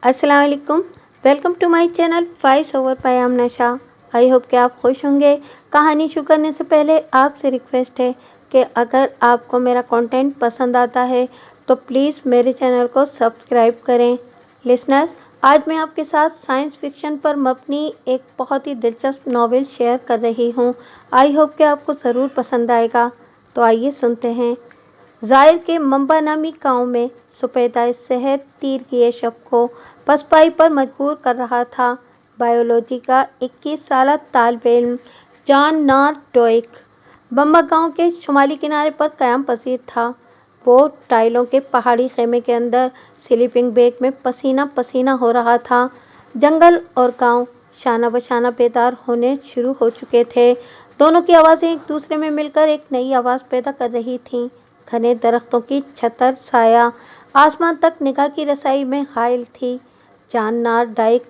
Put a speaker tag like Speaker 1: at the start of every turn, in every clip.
Speaker 1: अस्सलाम वालेकुम। Welcome to my channel voice over Payam Nasha. I hope कि आप खुश होंगे। कहानी शुरू करने से पहले आपसे रिक्वेस्ट है कि अगर आपको मेरा कंटेंट पसंद आता है तो प्लीज़ मेरे चैनल को सब्सक्राइब करें। लिसनर्स, आज मैं आपके साथ साइंस फिक्शन पर मबनी एक बहुत ही दिलचस्प नॉवेल शेयर कर रही हूँ। आई होप कि आपको ज़रूर पसंद आएगा। तो आइए सुनते हैं। ज़ाहिर के मंबा नामी गांव में सुपेदाए शहर तीर किए शव को पसपाई पर मजबूर कर रहा था बायोलॉजी का 21 साल तालिब इल्म जॉन नॉर डोइक। बम्बा गांव के शुमाली किनारे पर क़याम पसीर था। वो टाइलों के पहाड़ी खेमे के अंदर स्लीपिंग बैग में पसीना पसीना हो रहा था। जंगल और गांव शाना बशाना बेदार होने शुरू हो चुके थे। दोनों की आवाज़ें एक दूसरे में मिलकर एक नई आवाज़ पैदा कर रही थीं। घने दरख्तों की छतर साया आसमान तक निगाह की रसाई में घायल थी। जॉन नॉर डॉइक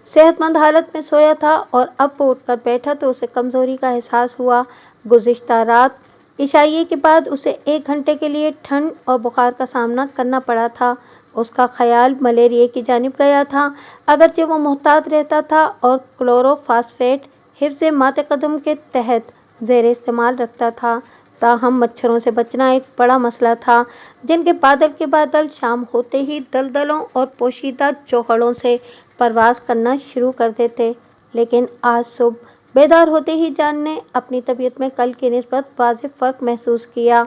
Speaker 1: सेहतमंद हालत में सोया था और अब वो उठकर बैठा तो उसे कमजोरी का एहसास हुआ। गुज़िश्ता रात इशाइये के बाद उसे 1 घंटे के लिए ठंड और बुखार का सामना करना पड़ा था। उसका ख्याल मलेरिया की जानिब गया था। अगरचे वो मुहतात रहता था और क्लोरोफास्फेट हिफ्ज़ मातक़दम के तहत ज़ेर इस्तेमाल रखता था, ताहम मच्छरों से बचना एक बड़ा मसला था, जिनके बादल के बादल शाम होते ही दलदलों और पोशीदा चौखड़ों से परवास करना शुरू कर देते। लेकिन आज सुबह बेदार होते ही जान ने अपनी तबीयत में कल की निस्बत वाज़ेह फ़र्क महसूस किया।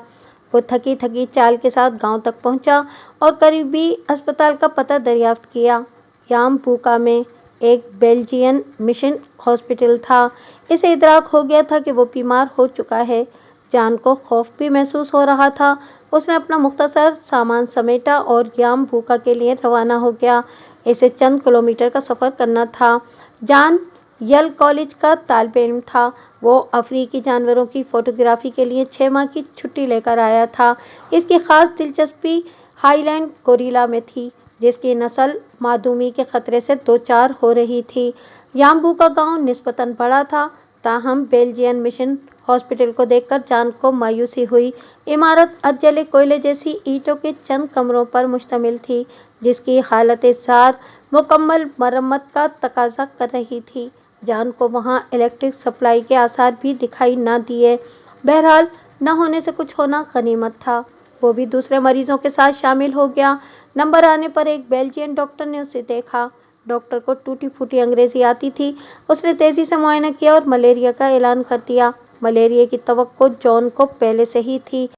Speaker 1: वो थकी थकी चाल के साथ गांव तक पहुंचा और करीबी अस्पताल का पता दरियाफ्त किया। यामबूका में एक बेल्जियन मिशन हॉस्पिटल था। इसे इदराक हो गया था कि वो बीमार हो चुका है। जान को खौफ भी महसूस हो रहा था। उसने अपना मुख्तसर सामान समेटा और यामबूका के लिए रवाना हो गया। इसे चंद किलोमीटर का सफ़र करना था। जान यल कॉलेज का तालिब इल्म था। वो अफ्रीकी जानवरों की फ़ोटोग्राफी के लिए 6 माह की छुट्टी लेकर आया था। इसकी ख़ास दिलचस्पी हाईलैंड गोरिल्ला में थी, जिसकी नस्ल मादूमी के ख़तरे से दो चार हो रही थी। यामबूका गांव निस्बतन बड़ा था, ताहम बेल्जियन मिशन हॉस्पिटल को देखकर जान को मायूसी हुई। इमारत अधजले कोयले जैसी ईंटों के चंद कमरों पर मुश्तमिल थी, जिसकी हालत ज़ार मुकम्मल मरम्मत का तकाजा कर रही थी। जान को वहाँ इलेक्ट्रिक सप्लाई के आसार भी दिखाई न दिए। बहरहाल, न होने से कुछ होना गनीमत था। वो भी दूसरे मरीजों के साथ शामिल हो गया। नंबर आने पर एक बेल्जियन डॉक्टर ने उसे देखा। डॉक्टर को टूटी फूटी अंग्रेजी आती थी। उसने तेजी से मुआयना किया और मलेरिया का ऐलान कर दिया। मलेरिया की तवक्को जॉन को पहले से ही थी।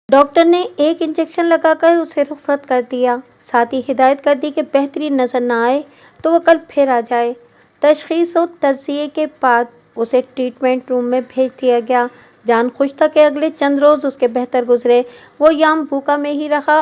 Speaker 1: डॉक्टर ने एक इंजेक्शन लगाकर उसे रुखसत कर दिया। साथ ही हिदायत कर दी कि बेहतरीन नजर न आए तो वो कल फिर आ जाए। तशखीस और तज्ज़िये के बाद उसे ट्रीटमेंट रूम में भेज दिया गया। जान खुश था कि अगले चंद रोज़ उसके बेहतर गुजरे। वो यामबूका में ही रहा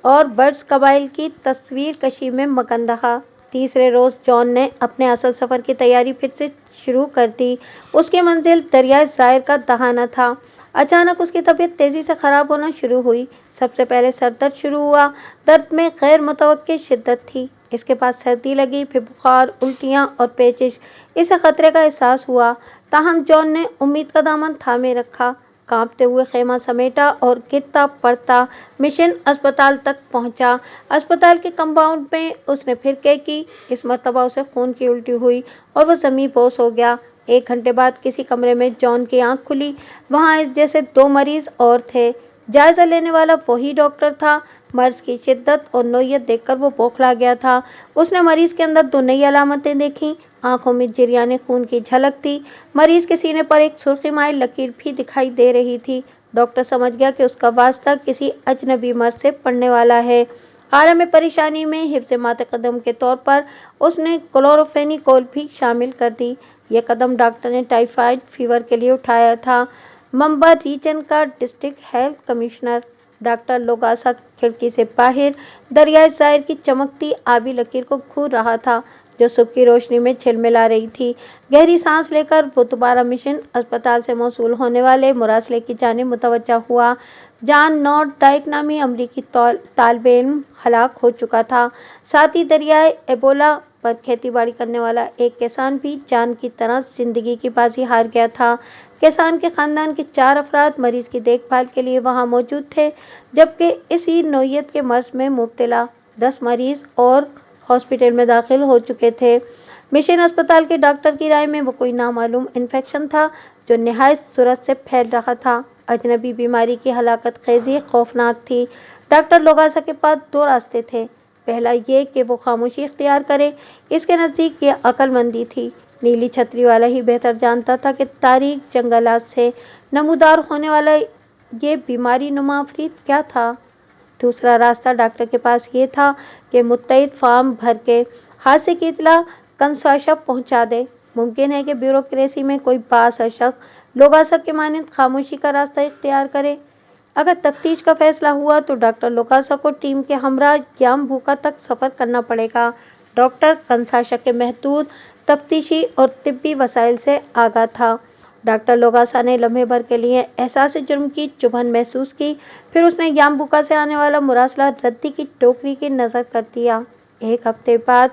Speaker 1: और बर्ड्स कबाइल की तस्वीर कशी में मगन रहा। तीसरे रोज़ जॉन ने अपने असल सफ़र की तैयारी फिर से शुरू कर दी। उसकी मंजिल दरियाए ज़ाहिर का दहाना था। अचानक उसकी तबीयत तेज़ी से ख़राब होना शुरू हुई। सबसे पहले सर दर्द शुरू हुआ। दर्द में गैर मुतवक्किल शिद्दत थी। इसके बाद सर्दी लगी, फिर बुखार, उल्टियाँ और पेचिश। इसे खतरे का एहसास हुआ, ताहम जॉन ने उम्मीद का दामन थामे रखा। कांपते हुए खेमा समेटा और गिरता पड़ता मिशन अस्पताल तक पहुंचा। अस्पताल के कंपाउंड में उसने फिर क्या की। इस मर्तबा उसे खून की उल्टी हुई और वह ज़मीं बोस हो गया। 1 घंटे बाद किसी कमरे में जॉन की आंख खुली। वहां इस जैसे 2 मरीज और थे। जायजा लेने वाला वही डॉक्टर था। मर्ज की शिद्दत और नोयत देखकर वो बौखला गया था। उसने मरीज के अंदर 2 नई अलामतें देखीं। आंखों में जरियाने खून की झलक थी। मरीज के सीने पर एक सुर्खी माइल लकीर भी दिखाई दे रही थी। डॉक्टर समझ गया कि उसका वास्ता किसी अजनबी मर्ज से पड़ने वाला है। आलम परेशानी में हिफ्ज़ मातक़दम के तौर पर उसने क्लोरोफेनिकोल भी शामिल कर दी। यह कदम डॉक्टर ने टाइफाइड फीवर के लिए उठाया था। मंबा रीजन का डिस्ट्रिक्ट हेल्थ कमिश्नर डॉक्टर लोगासा खिड़की से बाहर दरियाए ज़ाहिर की चमकती आबी लकीर को घूर रहा था, जो सुबह की रोशनी में झिलमिला रही थी। गहरी सांस लेकर वो दोबारा मिशन अस्पताल से मौसूल होने वाले मुरासले की जानिब मुतवज्जा हुआ। जॉन नॉर डॉइक नामी अमरीकी तालिब इल्म हलाक हो चुका था। साथ ही दरियाए एबोला पर खेतीबाड़ी करने वाला एक किसान भी जान की तरह जिंदगी की बाजी हार गया था। किसान के खानदान के 4 अफराद मरीज की देखभाल के लिए वहां मौजूद थे, जबकि इसी नौयत के मर्ज में मुब्तला 10 مریض اور ہاسپٹل میں داخل ہو چکے تھے۔ مشن اسپتال کے ڈاکٹر کی رائے میں وہ کوئی نامعلوم انفیکشن تھا جو نہایت سرعت سے پھیل رہا تھا۔ اجنبی بیماری کی ہلاکت خیزی خوفناک تھی۔ ڈاکٹر لوگاسا کے پاس 2 راستے تھے۔ پہلا یہ کہ وہ خاموشی اختیار کرے، اس کے نزدیک یہ عقل مندی تھی۔ نیلی چھتری والا ہی بہتر جانتا تھا کہ تاریک جنگلات سے نمودار ہونے والا یہ بیماری نما افرید کیا تھا۔ دوسرا راستہ ڈاکٹر کے پاس یہ تھا کہ متعدد فارم بھر کے حادثے کی اطلاع کنساشا پہنچا دے۔ ممکن ہے کہ بیوروکریسی میں کوئی بااثر شخص لوگاسا کے مانند خاموشی کا راستہ اختیار کرے۔ اگر تفتیش کا فیصلہ ہوا تو ڈاکٹر لوگاسا کو ٹیم کے ہمراہ یامبوکا تک سفر کرنا پڑے گا۔ ڈاکٹر کنساشا کے محدود تفتیشی اور طبی وسائل سے آگاہ تھا۔ ڈاکٹر لوگاسا نے لمحے بھر کے لیے احساس جرم کی چبھن محسوس کی، پھر اس نے یامبوکا سے آنے والا مراسلہ ردی کی ٹوکری کی نظر کر دیا۔ 1 ہفتے بعد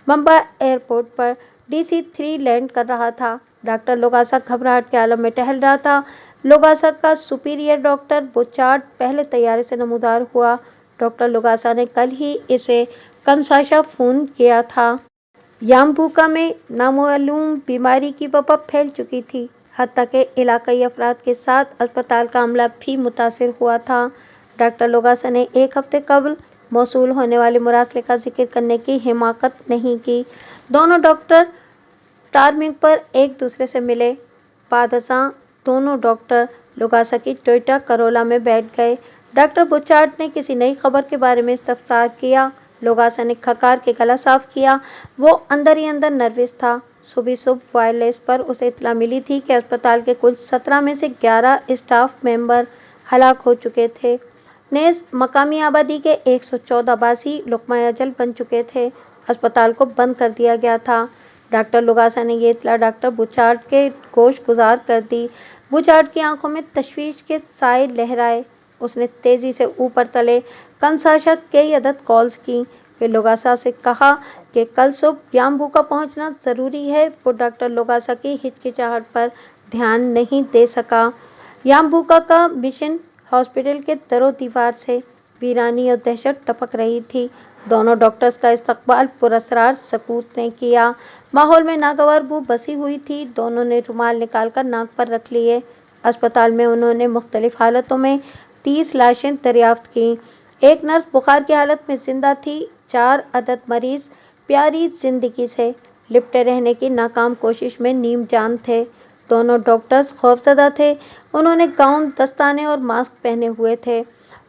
Speaker 1: ممبئی ایئرپورٹ پر DC-3 لینڈ کر رہا تھا۔ ڈاکٹر لوگاسا گھبراہٹ کے عالم میں ٹہل رہا تھا۔ لوگاسا کا سپیریئر ڈاکٹر بوچارڈ پہلے طیارے سے نمودار ہوا۔ ڈاکٹر لوگاسا نے کل ہی اسے کنساشا فون کیا تھا۔ یامبوکا میں نامعلوم بیماری کی وبا پھیل چکی تھی، حتیٰ کہ علاقائی افراد کے ساتھ اسپتال کا عملہ بھی متاثر ہوا تھا۔ ڈاکٹر لوگاسا نے 1 ہفتے قبل موصول ہونے والے مراسلے کا ذکر کرنے کی حماقت نہیں کی۔ دونوں ڈاکٹر ٹارمینگ پر ایک دوسرے سے ملے۔ بعد ازاں دونوں ڈاکٹر لوگاسا کی ٹویوٹا کرولا میں بیٹھ گئے۔ ڈاکٹر بوچارڈ نے کسی نئی خبر کے بارے میں استفسار کیا۔ لوگاسا نے کھکار کے گلا صاف کیا۔ وہ اندر ہی اندر نروس تھا۔ صبح وائرلیس پر اسے اطلاع ملی تھی کہ اسپتال کے کل 17 میں سے 11 اسٹاف ممبر ہلاک ہو چکے تھے، نیز مقامی آبادی کے 114 باسی لقمہ اجل بن چکے تھے۔ اسپتال کو بند کر دیا گیا تھا۔ ڈاکٹر لوگاسا نے یہ اطلاع ڈاکٹر بوچارڈ کے گوش گزار کر دی۔ بوچارڈ کی آنکھوں میں تشویش کے سائے لہرائے۔ اس نے تیزی سے اوپر تلے کنساشا کئی عدد کالز کیں، پھر لوگاسا سے کہا کہ کل صبح یامبوکا پہنچنا ضروری ہے۔ وہ ڈاکٹر لوگاسا کی ہچکچاہٹ پر دھیان نہیں دے سکا۔ یامبوکا کا مشن ہاسپٹل کے در و دیوار سے ویرانی اور دہشت ٹپک رہی تھی۔ دونوں ڈاکٹرز کا استقبال پراسرار سکوت نے کیا۔ ماحول میں ناگوار بو بسی ہوئی تھی۔ دونوں نے رومال نکال کر ناک پر رکھ لیے۔ اسپتال میں انہوں نے مختلف حالتوں میں 30 لاشیں دریافت کیں۔ ایک نرس بخار کی حالت میں زندہ تھی۔ 4 عدد مریض پیاری زندگی سے لپٹے رہنے کی ناکام کوشش میں نیم جان تھے۔ دونوں ڈاکٹرز خوفزدہ تھے۔ انہوں نے گاؤن، دستانے اور ماسک پہنے ہوئے تھے۔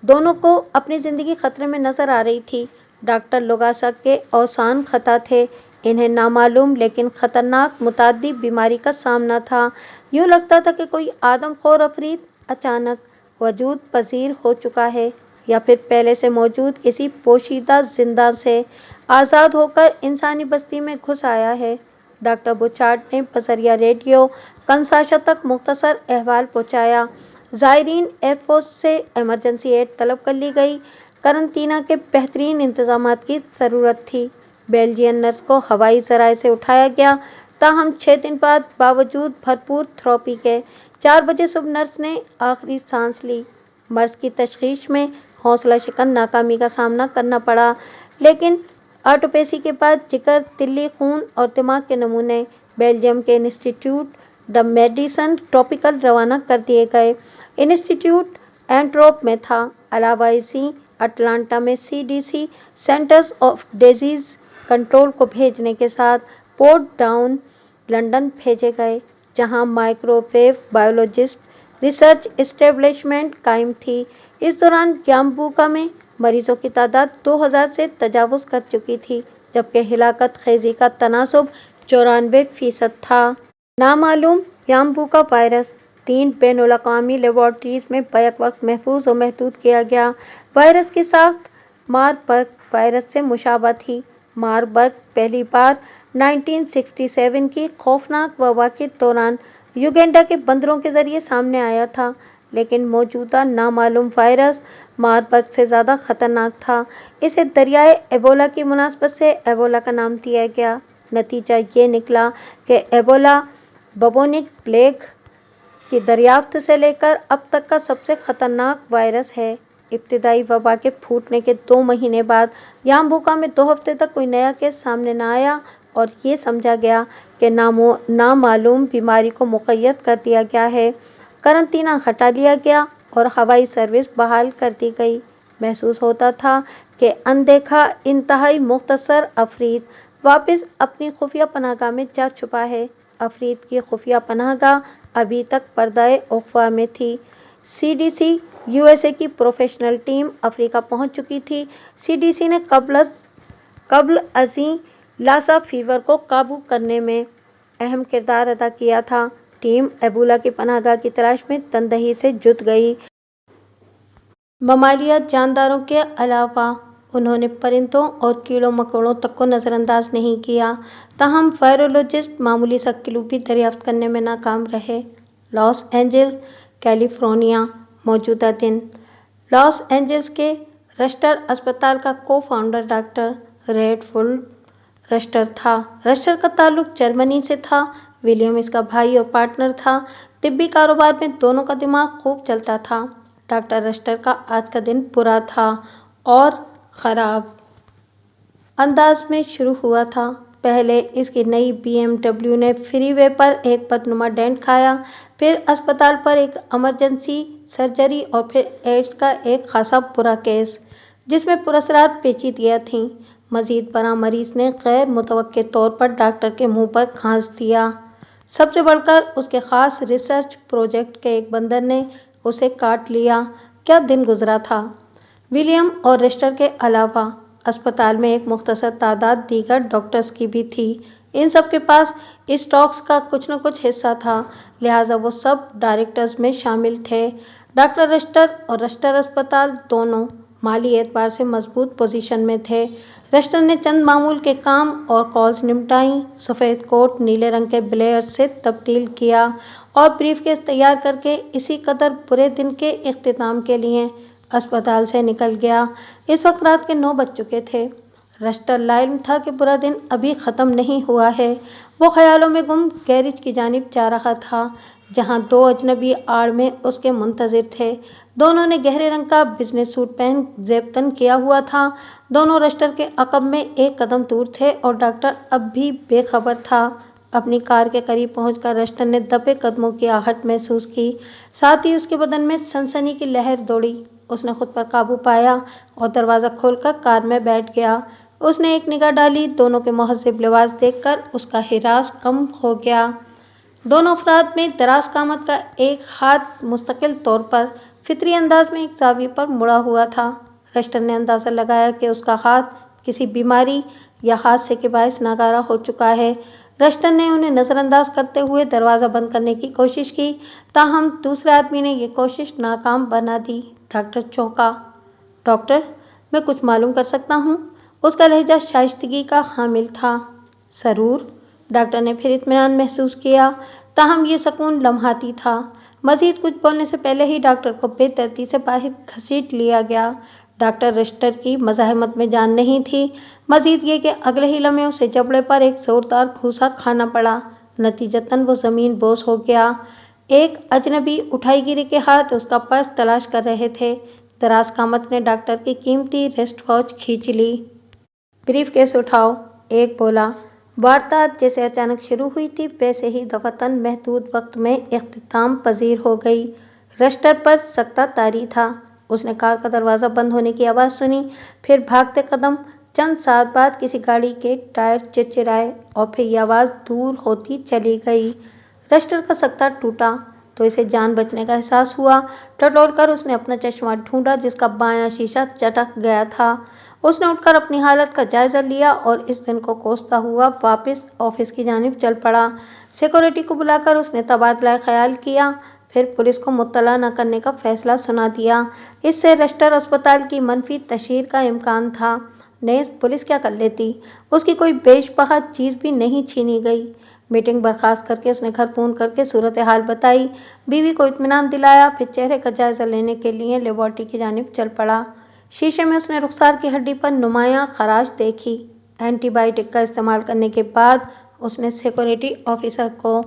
Speaker 1: دونوں کو اپنی زندگی خطرے میں نظر آ رہی تھی۔ ڈاکٹر لوگاسا کے اوسان خطا تھے۔ انہیں نامعلوم لیکن خطرناک متعدی بیماری کا سامنا تھا۔ یوں لگتا تھا کہ کوئی آدم خور افرید اچانک وجود پذیر ہو چکا ہے، یا پھر پہلے سے موجود کسی پوشیدہ زنداں سے آزاد ہو کر انسانی بستی میں گھس آیا ہے۔ ڈاکٹر بوچارڈ نے بذریعہ ریڈیو کنساشا تک مختصر احوال پہنچایا۔ زائرین ایئر فورس سے ایمرجنسی ایڈ طلب کر لی گئی۔ قرنطینہ کے بہترین انتظامات کی ضرورت تھی۔ بیلجین نرس کو ہوائی ذرائع سے اٹھایا گیا، تاہم 6 دن بعد باوجود بھرپور تھراپی کے 4 بجے صبح نرس نے آخری سانس لی۔ مرض کی تشخیص میں حوصلہ شکن ناکامی کا سامنا کرنا پڑا، لیکن آٹوپسی کے بعد جگر، تلی، خون اور دماغ کے نمونے بیلجیم کے انسٹی ٹیوٹ ڈ میڈیسن ٹراپیکل روانہ کر دیے گئے۔ انسٹی ٹیوٹ اینٹورپ میں تھا۔ علاوہ ازیں اٹلانٹا میں CDC centres of disease control کو بھیجنے کے ساتھ پورٹ ڈاؤن لندن بھیجے گئے، جہاں مائکروویو بایولوجسٹ ریسرچ اسٹیبلشمنٹ قائم تھی۔ اس دوران یامبوکا میں مریضوں کی تعداد 2000 سے تجاوز کر چکی تھی، جبکہ ہلاکت خیزی کا تناسب 94% تھا۔ نامعلوم یامبوکا وائرس 3 بین الاقوامی لیبارٹریز میں بیک وقت محفوظ و محدود کیا گیا۔ وائرس کی ساخت ماربرگ وائرس سے مشابہ تھی۔ ماربرگ پہلی بار 1967 کی خوفناک وبا کے دوران یوگینڈا کے بندروں کے ذریعے سامنے آیا تھا، لیکن موجودہ نامعلوم وائرس ماربرگ سے زیادہ خطرناک تھا۔ اسے دریائے ایبولا کی مناسبت سے ایبولا کا نام دیا گیا۔ نتیجہ یہ نکلا کہ ایبولا ببونک پلیگ کی دریافت سے لے کر اب تک کا سب سے خطرناک وائرس ہے۔ ابتدائی وبا کے پھوٹنے کے 2 مہینے بعد یامبوکا میں 2 ہفتے تک کوئی نیا کیس سامنے نہ آیا اور یہ سمجھا گیا کہ نامعلوم بیماری کو مقید کر دیا گیا ہے۔ قرنطینہ ہٹا لیا گیا اور ہوائی سروس بحال کر دی گئی۔ محسوس ہوتا تھا کہ اندیکھا انتہائی مختصر افرید واپس اپنی خفیہ پناہ گاہ میں جا چھپا ہے۔ افرید کی خفیہ پناہ گاہ ابھی تک پردہ اخفیٰ میں تھی۔ CDC USA کی پروفیشنل ٹیم افریقہ پہنچ چکی تھی۔ CDC نے قبل ازیں لاسا فیور کو قابو کرنے میں اہم کردار ادا کیا تھا۔ ٹیم ایبولا کی پناہ گاہ کی تلاش میں تندہی سے جٹ گئی۔ ممالیات جانداروں کے علاوہ انہوں نے پرندوں اور کیڑوں مکوڑوں تک کو نظر انداز نہیں کیا۔ تاہم وائرولوجسٹ معمولی سا کلو بھی دریافت کرنے میں ناکام رہے۔ لاس اینجلس، کیلیفورنیا، موجودہ دن۔ لاس اینجلس کے رشٹر اسپتال کا کو-فاؤنڈر ڈاکٹر ریڈفولڈ رشٹر تھا۔ رشٹر کا تعلق جرمنی سے تھا۔ ولیم اس کا بھائی اور پارٹنر تھا۔ طبی کاروبار میں دونوں کا دماغ خوب چلتا تھا۔ ڈاکٹر رشٹر کا آج کا دن برا تھا اور خراب انداز میں شروع ہوا تھا۔ پہلے اس کی نئی BMW نے فری وے پر ایک بدنما ڈینٹ کھایا، پھر اسپتال پر ایک ایمرجنسی سرجری اور پھر ایڈز کا ایک خاصا برا کیس جس میں پراسرار پیچیدگیاں تھیں۔ مزید برآں مریض نے غیر متوقع طور پر ڈاکٹر کے منہ پر گھانس دیا۔ سب سے بڑھ کر اس کے خاص ریسرچ پروجیکٹ کے ایک بندر نے اسے کاٹ لیا۔ کیا دن گزرا تھا۔ ولیم اور رشٹر کے علاوہ اسپتال میں ایک مختصر تعداد دیگر ڈاکٹرز کی بھی تھی۔ ان سب کے پاس اسٹاکس کا کچھ نہ کچھ حصہ تھا، لہٰذا وہ سب ڈائریکٹرز میں شامل تھے۔ ڈاکٹر رشٹر اور رشٹر اسپتال دونوں مالی اعتبار سے مضبوط پوزیشن میں تھے۔ رشٹر نے چند معمول کے کام اور کالز نمٹائیں، سفید کوٹ نیلے رنگ کے بلیئرز سے تبدیل کیا اور بریف کیس تیار کر کے اسی قدر برے دن کے اختتام کے لیے اسپتال سے نکل گیا۔ اس وقت رات کے 9 بج چکے تھے۔ رشٹر لاعلم تھا کہ برا دن ابھی ختم نہیں ہوا ہے۔ وہ خیالوں میں گم گیرج کی جانب جا رہا تھا جہاں 2 اجنبی آڑ میں اس کے منتظر تھے۔ دونوں نے گہرے رنگ کا بزنس سوٹ پہن زیب تن کیا ہوا تھا۔ دونوں رشٹر کے عقب میں ایک قدم دور تھے اور ڈاکٹر اب بھی بے خبر تھا۔ اپنی کار کے قریب پہنچ کر رشٹر نے دبے قدموں کی آہٹ محسوس کی، ساتھ ہی اس کے بدن میں سنسنی کی لہر دوڑی۔ اس نے خود پر قابو پایا اور دروازہ کھول کر کار میں بیٹھ گیا۔ اس نے ایک نگاہ ڈالی، دونوں کے مہذب لباس دیکھ کر اس کا ہراس کم ہو گیا۔ دونوں افراد میں دراز قامت کا ایک ہاتھ مستقل طور پر فطری انداز میں ایک زاویے پر مڑا ہوا تھا۔ رشٹر نے اندازہ لگایا کہ اس کا ہاتھ کسی بیماری یا حادثے کے باعث ناکارہ ہو چکا ہے۔ رشٹر نے انہیں نظر انداز کرتے ہوئے دروازہ بند کرنے کی کوشش کی، تاہم دوسرے آدمی نے یہ کوشش ناکام بنا دی۔ ڈاکٹر چونکا۔ ڈاکٹر، میں کچھ معلوم کر سکتا ہوں؟ اس کا لہجہ شائستگی کا حامل تھا۔ ضرور۔ ڈاکٹر نے پھر اطمینان محسوس کیا، تاہم یہ سکون لمحاتی تھا۔ مزید کچھ بولنے سے پہلے ہی ڈاکٹر کو بے دردی سے باہر گھسیٹ لیا گیا۔ ڈاکٹر رشٹر کی مزاحمت میں جان نہیں تھی، مزید یہ کہ اگلے ہی لمحے اسے جبڑے پر ایک زوردار گھوسا کھانا پڑا، نتیجتاً وہ زمین بوس ہو گیا۔ ایک اجنبی اٹھائی گیری کے ہاتھ اس کا پرس تلاش کر رہے تھے۔ دراز قامت نے ڈاکٹر کی قیمتی ریسٹ واچ کھینچ لی۔ بریف کیس اٹھاؤ، ایک بولا۔ واردات جیسے اچانک شروع ہوئی تھی ویسے ہی دفعتاً محدود وقت میں اختتام پذیر ہو گئی۔ رشٹر پر سکتہ طاری تھا۔ اس نے کار کا دروازہ بند ہونے کی آواز سنی، پھر بھاگتے قدم۔ چند ساتھ بعد کسی گاڑی کے ٹائر چرچرائے اور پھر یہ آواز دور ہوتی چلی گئی۔ رشٹر کا سکتہ ٹوٹا تو اسے جان بچنے کا احساس ہوا۔ ٹٹول کر اس نے اپنا چشمہ ڈھونڈا جس کا بایاں شیشہ چٹک گیا تھا۔ اس نے اٹھ کر اپنی حالت کا جائزہ لیا اور اس دن کو کوستا ہوا واپس آفس کی جانب چل پڑا۔ سیکورٹی کو بلا کر اس نے تبادلہ خیال کیا، پھر پولیس کو مطلع نہ کرنے کا فیصلہ سنا دیا۔ اس سے رشٹر اسپتال کی منفی تشہیر کا امکان تھا۔ نیز پولیس کیا کر لیتی، اس کی کوئی بیش بہا چیز بھی نہیں چھینی گئی۔ میٹنگ برخاست کر کے اس نے گھر فون کر کے صورتحال بتائی، بیوی کو اطمینان دلایا، پھر چہرے کا جائزہ لینے کے لیے لیبارٹری کی جانب چل پڑا۔ شیشے میں اس نے رخسار کی ہڈی پر نمایاں خراش دیکھی۔ اینٹی بائیوٹک کا استعمال کرنے کے بعد اس نے سیکورٹی آفیسر کو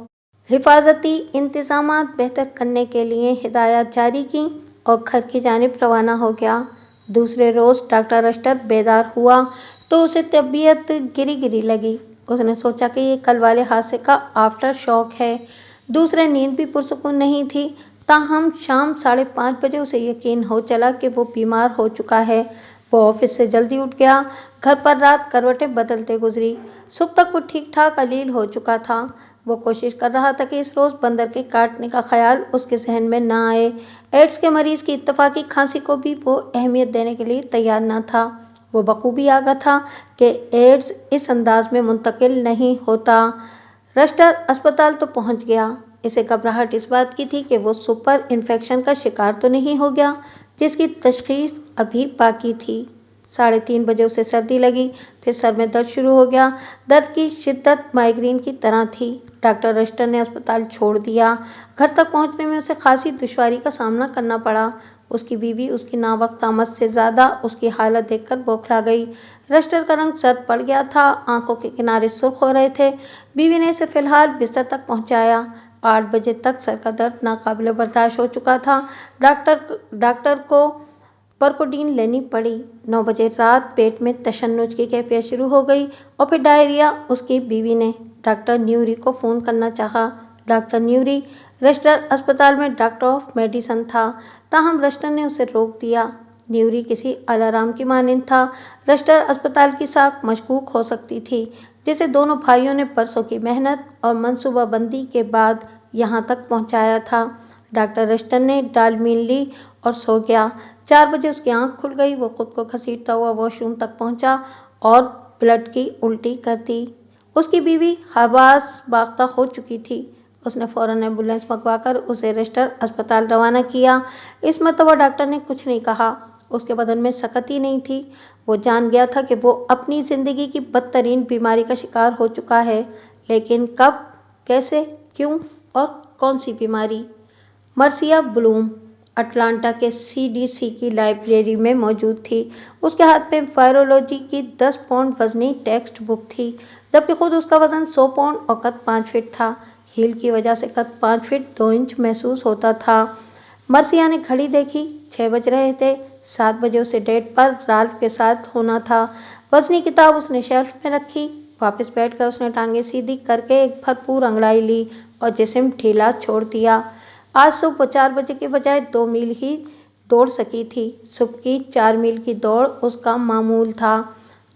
Speaker 1: حفاظتی انتظامات بہتر کرنے کے لیے ہدایات جاری کیں۔ और घर की जानिब रवाना हो गया। दूसरे रोज डॉक्टर रस्टर बेदार हुआ तो उसे तबीयत गिरी गिरी लगी। उसने सोचा कि ये कल वाले हादसे का आफ्टर शॉक है। दूसरे नींद भी पुरसुकून नहीं थी। ताहम शाम 5:30 बजे उसे यकीन हो चला कि वो बीमार हो चुका है। वो ऑफिस से जल्दी उठ गया। घर पर रात करवटें बदलते गुजरी। सुबह तक वो ठीक ठाक अलील हो चुका था। वो कोशिश कर रहा था कि इस रोज बंदर के काटने का ख्याल उसके जहन में न आए। एड्स के मरीज की इत्तफाकी खांसी को भी वो अहमियत देने के लिए तैयार न था। वो बखूबी आगाह था कि एड्स इस अंदाज में मुंतकिल नहीं होता। रस्टर अस्पताल तो पहुंच गया। इसे घबराहट इस बात की थी कि वो सुपर इन्फेक्शन का शिकार तो नहीं हो गया, जिसकी तशखीस अभी बाकी थी। 3:30 बजे उसे सर्दी लगी, फिर सर में दर्द शुरू हो गया। दर्द की शिद्दत माइग्रेन की तरह थी। डॉक्टर रस्टर ने अस्पताल छोड़ दिया। घर तक पहुंचने में उसे खासी दुश्वारी का सामना करना पड़ा। उसकी बीवी उसकी नावक्त आमद से ज्यादा उसकी हालत देखकर बौखला गई। रस्टर का रंग सर्द पड़ गया था, आंखों के किनारे सुर्ख हो रहे थे। बीवी ने इसे फिलहाल बिस्तर तक पहुंचाया। 8 बजे तक सर का दर्द नाकाबिले बर्दाश्त हो चुका था। डॉक्टर को परकोडीन लेनी पड़ी। 9 बजे रात पेट में तशन्नुज की कैफियत शुरू हो गई और फिर डायरिया। उसकी बीवी ने डॉक्टर न्यूरी को फ़ोन करना चाहा। डॉक्टर न्यूरी रस्टर अस्पताल में डॉक्टर ऑफ मेडिसन था, ताहम रस्टर ने उसे रोक दिया। न्यूरी किसी अलार्म की मानिंद था। रस्टर अस्पताल की साख मशकूक हो सकती थी, जिसे दोनों भाइयों ने बरसों की मेहनत और मनसूबाबंदी के बाद यहाँ तक पहुँचाया था। डॉक्टर रस्टर ने डालमीन ली और सो गया। 4 बजे उसकी आंख खुल गई। वो खुद को घसीटता हुआ वॉशरूम तक पहुंचा और ब्लड की उल्टी कर दी। उसकी बीवी हवास बाख्ता हो चुकी थी। उसने फौरन एम्बुलेंस मंगवाकर उसे रस्टर अस्पताल रवाना किया। इस मर्तबा डॉक्टर ने कुछ नहीं कहा। उसके बदन में सकत ही नहीं थी। वो जान गया था कि वो अपनी जिंदगी की बदतरीन बीमारी का शिकार हो चुका है, लेकिन कब, कैसे, क्यों और कौन सी बीमारी? मर्सिया ब्लूम अटलांटा के सीडीसी की लाइब्रेरी में मौजूद थी। उसके हाथ में वायरोलॉजी की 10 पाउंड वजनी टेक्स्ट बुक थी, जबकि खुद उसका वजन 100 पाउंड और कद 5 फीट था। हील की वजह से कद 5 फीट 2 इंच महसूस होता था। मर्सिया ने घड़ी देखी, 6 बज रहे थे। 7 बजे उसे डेट पर राल्फ के साथ होना था। वजनी किताब उसने शेल्फ में रखी। वापस बैठकर उसने टांगे सीधी करके एक भरपूर अंगड़ाई ली और जिस्म ढीला छोड़ दिया। आज सुबह 4 बजे के बजाय 2 मील ही दौड़ सकी थी। सुबह की 4 मील की दौड़ उसका मामूल था।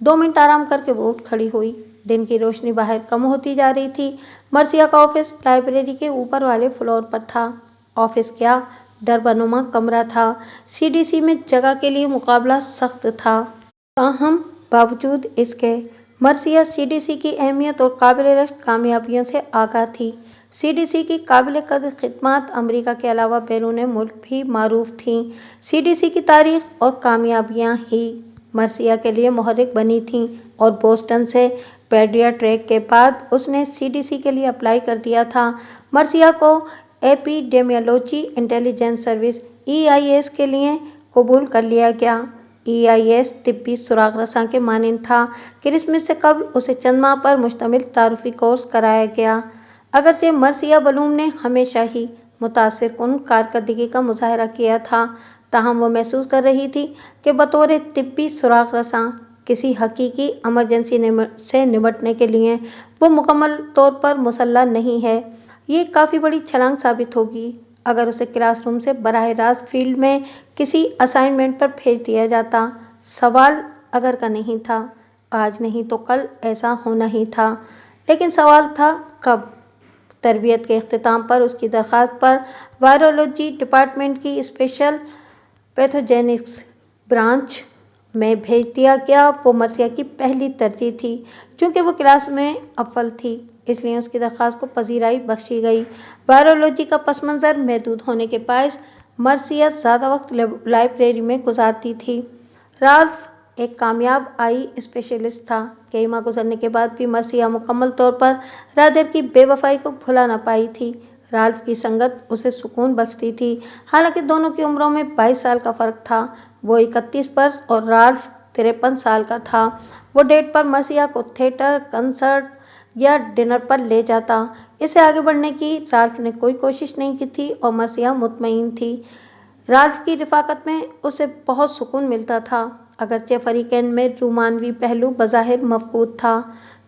Speaker 1: 2 मिनट आराम करके वो उठ खड़ी हुई। दिन की रोशनी बाहर कम होती जा रही थी। मर्सिया का ऑफिस लाइब्रेरी के ऊपर वाले फ्लोर पर था। ऑफिस क्या, डरबनुमा कमरा था। सीडीसी में जगह के लिए मुकाबला सख्त था। ताहम बावजूद इसके मर्सिया सीडीसी की अहमियत और काबिल-ए-रश्क कामयाबियों से आगाह थी। सीडीसी की काबिल कदर खिदमात अमेरिका के अलावा बैरून मुल्क भी मारूफ थीं। सीडीसी की तारीख और कामयाबियां ही मर्सिया के लिए मुहर्रिक बनी थीं और बोस्टन से पेडियाट्रिक के बाद उसने सीडीसी के लिए अप्लाई कर दिया था। मर्सिया को एपिडेमियोलॉजी इंटेलिजेंस सर्विस EIS के लिए कबूल कर लिया गया। EIS तिब्बी सुराग रसां के मानिंद था। क्रिसमस से कबल उसे चंद माह पर मुश्तमिल तारुफी कोर्स कराया गया। अगरचे मर्सिया बलूम ने हमेशा ही मुतासिरकुन कारकर्दगी का मुजाहरा किया था, ताहम वो महसूस कर रही थी कि बतौर तिब्बी सुराग रसां किसी हकीकी इमरजेंसी से निपटने के लिए वो मुकम्मल तौर पर मुसल्लह नहीं है। ये काफ़ी बड़ी छलांग साबित होगी अगर उसे क्लासरूम से बराह रास्त फील्ड में किसी असाइनमेंट पर भेज दिया जाता। सवाल अगर का नहीं था। आज नहीं तो कल ऐसा होना ही था, लेकिन सवाल था कब। तरबियत के इख्तिताम पर उसकी दरख्वास्त पर वायरोलॉजी डिपार्टमेंट की स्पेशल पैथोजेनिक्स ब्रांच में भेज दिया गया। वो मर्सिया की पहली तरजीह थी। चूंकि वो क्लास में अव्वल थी, इसलिए उसकी दरख्वास्त को पजीराई बख्शी गई। वायरोलॉजी का पस मंज़र महदूद होने के बायस मर्सिया ज़्यादा वक्त लाइब्रेरी में गुजारती थी। राल्फ एक कामयाब आई स्पेशलिस्ट था। कई माह गुजरने के बाद भी मर्सिया मुकम्मल तौर पर राजर की बेवफाई को भुला न पाई थी। राल्फ की संगत उसे सुकून बख्शती थी। हालांकि दोनों की उम्रों में 22 साल का फ़र्क था। वो 31 वर्ष और राल्फ 53 साल का था। वो डेट पर मर्सिया को थिएटर, कंसर्ट या डिनर पर ले जाता। इससे आगे बढ़ने की राल्फ ने कोई कोशिश नहीं की थी और मर्सिया मुतमईन थी। رالف کی رفاقت میں اسے بہت سکون ملتا تھا، اگرچہ فریقین میں رومانوی پہلو بظاہر مفقود تھا،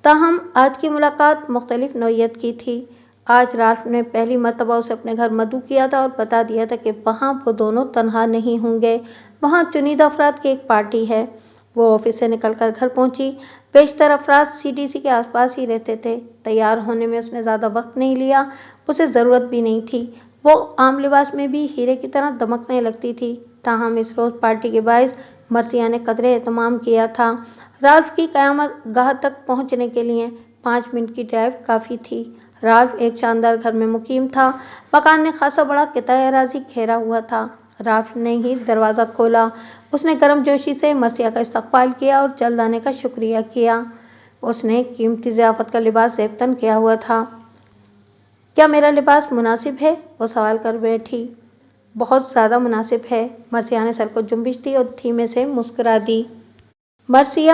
Speaker 1: تاہم آج کی ملاقات مختلف نوعیت کی تھی۔ آج رالف نے پہلی مرتبہ اسے اپنے گھر مدعو کیا تھا اور بتا دیا تھا کہ وہاں وہ دونوں تنہا نہیں ہوں گے، وہاں چنیدہ افراد کی ایک پارٹی ہے۔ وہ آفس سے نکل کر گھر پہنچی۔ بیشتر افراد CDC کے آس پاس ہی رہتے تھے۔ تیار ہونے میں اس نے زیادہ وقت نہیں لیا، اسے ضرورت بھی نہیں تھی۔ وہ عام لباس میں بھی ہیرے کی طرح دمکنے لگتی تھی، تاہم اس روز پارٹی کے باعث مرثیہ نے قدرے اہتمام کیا تھا۔ رالف کی قیامت گاہ تک پہنچنے کے لیے 5 منٹ کی ڈرائیو کافی تھی۔ رالف ایک شاندار گھر میں مقیم تھا۔ مکان نے خاصا بڑا قطعہ اراضی گھیرا ہوا تھا۔ رالف نے ہی دروازہ کھولا۔ اس نے گرم جوشی سے مرثیہ کا استقبال کیا اور جلد آنے کا شکریہ کیا۔ اس نے قیمتی ضیافت کا لباس زیب تن کیا ہوا تھا۔ کیا میرا لباس مناسب ہے؟ وہ سوال کر بیٹھی۔ بہت زیادہ مناسب ہے۔ مرثیہ نے سر کو جنبش دی اور دھیمے سے مسکرا دی۔ مرثیہ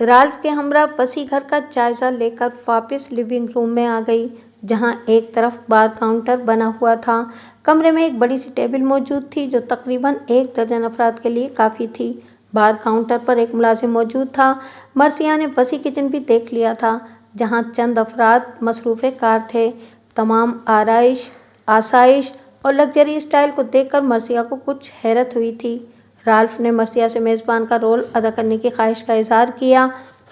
Speaker 1: رالف کے ہمراہ وسیع گھر کا جائزہ لے کر واپس لیونگ روم میں آ گئی، جہاں ایک طرف بار کاؤنٹر بنا ہوا تھا۔ کمرے میں ایک بڑی سی ٹیبل موجود تھی جو تقریباً 1 درجن افراد کے لیے کافی تھی۔ بار کاؤنٹر پر ایک ملازم موجود تھا۔ مرثیہ نے وسیع کچن بھی دیکھ لیا تھا، جہاں چند افراد مصروف کار تھے۔ تمام آرائش، آسائش اور لگژری اسٹائل کو دیکھ کر مرثیہ کو کچھ حیرت ہوئی تھی۔ رالف نے مرثیہ سے میزبان کا رول ادا کرنے کی خواہش کا اظہار کیا،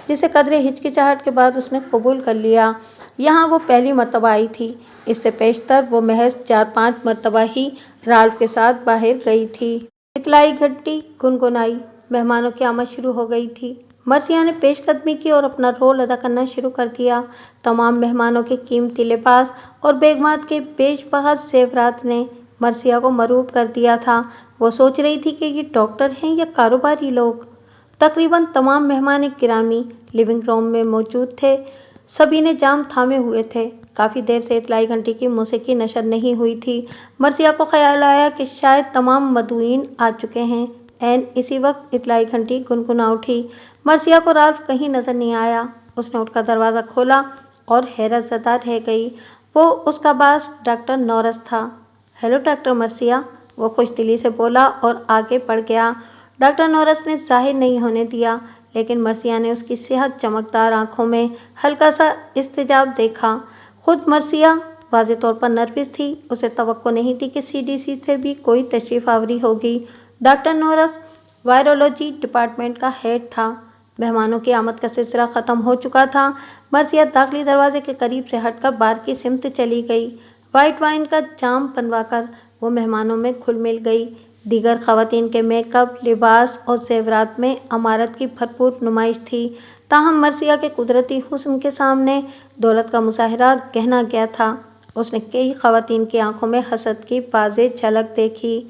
Speaker 1: جسے قدرے ہچکچاہٹ کے بعد اس نے قبول کر لیا۔ یہاں وہ پہلی مرتبہ آئی تھی۔ اس سے پیشتر وہ محض 4-5 مرتبہ ہی رالف کے ساتھ باہر گئی تھی۔ اطلاعی گھنٹی گنگنائی۔ مہمانوں کی آمد شروع ہو گئی تھی۔ مرثیہ نے پیش قدمی کی اور اپنا رول ادا کرنا شروع کر دیا۔ تمام مہمانوں کے قیمتی لباس اور بیگمات کے بیش بہا زیورات نے مرثیہ کو مرعوب کر دیا تھا۔ وہ سوچ رہی تھی کہ یہ ڈاکٹر ہیں یا کاروباری لوگ۔ تقریباً تمام مہمان گرامی لیونگ روم میں موجود تھے۔ سبھی نے جام تھامے ہوئے تھے۔ کافی دیر سے اطلاعی گھنٹی کی موسیقی نشر نہیں ہوئی تھی۔ مرثیہ کو خیال آیا کہ شاید تمام مدعوین آ چکے ہیں۔ عین اسی وقت اطلاعی گھنٹی گنگنا اٹھی۔ مرثیہ کو رالف کہیں نظر نہیں آیا۔ اس نے اٹھ کر دروازہ کھولا اور حیرت زدہ رہ گئی۔ وہ اس کا باس ڈاکٹر نورس تھا۔ ہیلو ڈاکٹر مرثیہ، وہ خوش دلی سے بولا اور آگے بڑھ گیا۔ ڈاکٹر نورس نے ظاہر نہیں ہونے دیا، لیکن مرثیہ نے اس کی صحت چمکدار آنکھوں میں ہلکا سا اضطراب دیکھا۔ خود مرثیہ واضح طور پر نروس تھی۔ اسے توقع نہیں تھی کہ CDC سے بھی کوئی تشریف آوری ہوگی۔ ڈاکٹر نورس وائرولوجی ڈپارٹمنٹ کا ہیڈ تھا۔ مہمانوں کی آمد کا سلسلہ ختم ہو چکا تھا۔ مرثیہ داخلی دروازے کے قریب سے ہٹ کر بار کی سمت چلی گئی۔ وائٹ وائن کا جام بنوا کر وہ مہمانوں میں گھل مل گئی۔ دیگر خواتین کے میک اپ، لباس اور زیورات میں امارت کی بھرپور نمائش تھی، تاہم مرثیہ کے قدرتی حسن کے سامنے دولت کا مظاہرہ گہنا گیا تھا۔ اس نے کئی خواتین کی آنکھوں میں حسد کی واضح جھلک دیکھی۔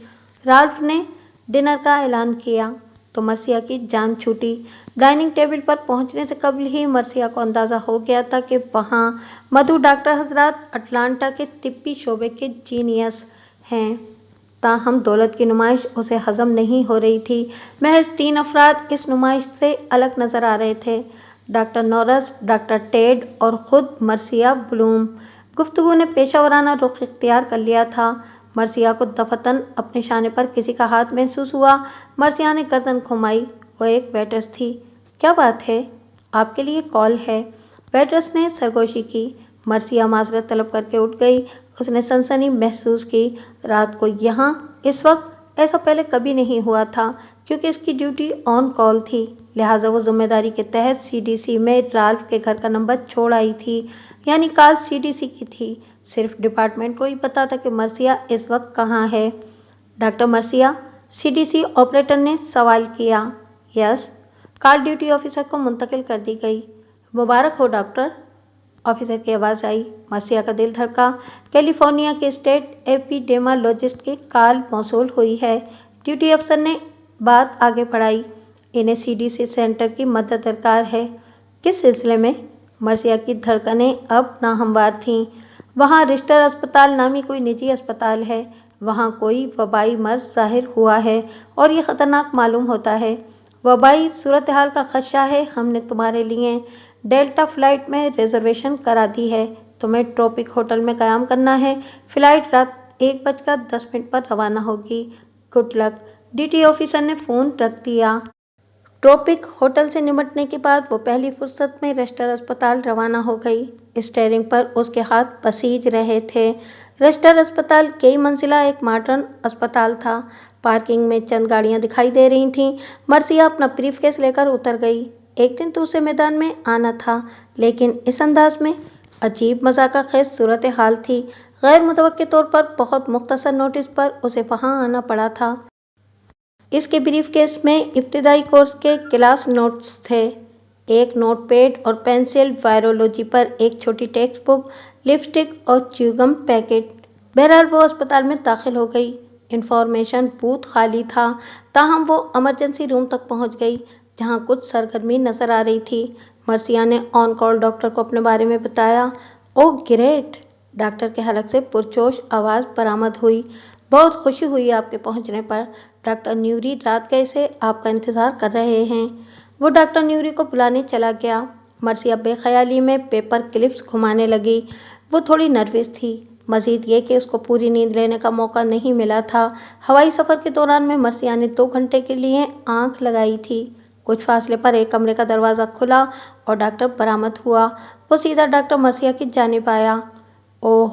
Speaker 1: رالف نے ڈنر کا اعلان کیا تو مرثیہ کی جان چھوٹی۔ ڈائننگ ٹیبل پر پہنچنے سے قبل ہی مرثیہ کو اندازہ ہو گیا تھا کہ وہاں مدعو ڈاکٹر حضرات اٹلانٹا کے طبی شعبے کے جینیس ہیں، تاہم دولت کی نمائش اسے ہضم نہیں ہو رہی تھی۔ محض 3 افراد اس نمائش سے الگ نظر آ رہے تھے: ڈاکٹر نورس، ڈاکٹر ٹیڈ اور خود مرثیہ بلوم۔ گفتگو نے پیشہ ورانہ رخ اختیار کر لیا تھا۔ مرثیہ کو دفعتاً اپنے شانے پر کسی کا ہاتھ محسوس ہوا۔ مرثیہ نے گردن گھمائی۔ وہ ایک ویٹرس تھی۔ کیا بات ہے؟ آپ کے لیے کال ہے۔ ویٹرس نے سرگوشی کی۔ مرثیہ معذرت طلب کر کے اٹھ گئی۔ اس نے سنسنی محسوس کی۔ رات کو یہاں اس وقت ایسا پہلے کبھی نہیں ہوا تھا، کیونکہ اس کی ڈیوٹی آن کال تھی، لہٰذا وہ ذمہ داری کے تحت CDC میں رالف کے گھر کا نمبر چھوڑ آئی تھی، یعنی کال CDC کی تھی۔ صرف ڈپارٹمنٹ کو ہی پتا تھا کہ مرثیہ اس وقت کہاں ہے۔ ڈاکٹر مرثیہ؟ CDC آپریٹر نے سوال کیا۔ یس۔ کال ڈیوٹی آفیسر کو منتقل کر دی گئی۔ مبارک ہو ڈاکٹر، آفیسر کی آواز آئی۔ مرثیہ کا دل دھڑکا۔ کیلیفورنیا کے اسٹیٹ ایپیڈیمیولوجسٹ کی کال موصول ہوئی ہے۔ ڈیوٹی افسر نے بات آگے بڑھائی۔ انہیں CDC سینٹر کی مدد درکار ہے۔ کس سلسلے میں؟ مرثیہ کی دھڑکنیں اب ناہموار تھیں۔ وہاں رشٹر اسپتال نامی کوئی نجی اسپتال ہے۔ وہاں کوئی وبائی مرض ظاہر ہوا ہے اور یہ خطرناک معلوم ہوتا ہے۔ وبائی صورتحال کا خدشہ ہے۔ ہم نے تمہارے لیے ڈیلٹا فلائٹ میں ریزرویشن کرا دی ہے۔ تمہیں ٹراپک ہوٹل میں قیام کرنا ہے۔ فلائٹ رات 1:10 پر روانہ ہوگی۔ Good luck. ड्यूटी ऑफिसर ने फोन रख दिया। ट्रॉपिक होटल से निपटने के बाद वो पहली फुर्सत में रेस्टर अस्पताल रवाना हो गई। स्टीयरिंग पर उसके हाथ पसीज रहे थे। रेस्टर अस्पताल कई मंजिला एक मॉडर्न अस्पताल था। पार्किंग में चंद गाड़ियां दिखाई दे रही थीं। मर्सिया अपना ब्रीफकेस लेकर उतर गई। एक दिन तो उसे मैदान में आना था, लेकिन इस अंदाज में अजीब मजाक़-खेज़ सूरत हाल थी। गैर मुतवक्के तौर पर बहुत मुख्तसर नोटिस पर उसे वहां आना पड़ा था। इसके ब्रीफकेस में इब्तिदाई कोर्स के क्लास नोट्स थे, एक नोटपैड और पेंसिल, वायरोलॉजी पर एक छोटी टेक्स्ट बुक, लिपस्टिक और च्युइंगम पैकेट। बहरहाल वो अस्पताल में दाखिल हो गई। इंफॉर्मेशन बूथ खाली था, ताहम वो इमरजेंसी रूम तक पहुंच गई, जहां कुछ सरगर्मी नजर आ रही थी। मर्सिया ने ऑन कॉल डॉक्टर को अपने बारे में बताया। ओह ग्रेट, डॉक्टर के हलक से पुरजोश आवाज़ बरामद हुई। बहुत खुशी हुई आपके पहुंचने पर। डॉक्टर न्यूरी रात गए से आपका इंतजार कर रहे हैं। वो डॉक्टर न्यूरी को बुलाने चला गया। मर्सिया बेख्याली में पेपर क्लिप्स घुमाने लगी। वो थोड़ी नर्वस थी, मजीद ये कि उसको पूरी नींद लेने का मौका नहीं मिला था। हवाई सफ़र के दौरान में मर्सिया ने 2 घंटे के लिए आंख लगाई थी। कुछ फासले पर एक कमरे का दरवाज़ा खुला और डॉक्टर बरामद हुआ। वो सीधा डॉक्टर मर्सिया की जानिब आया। ओह,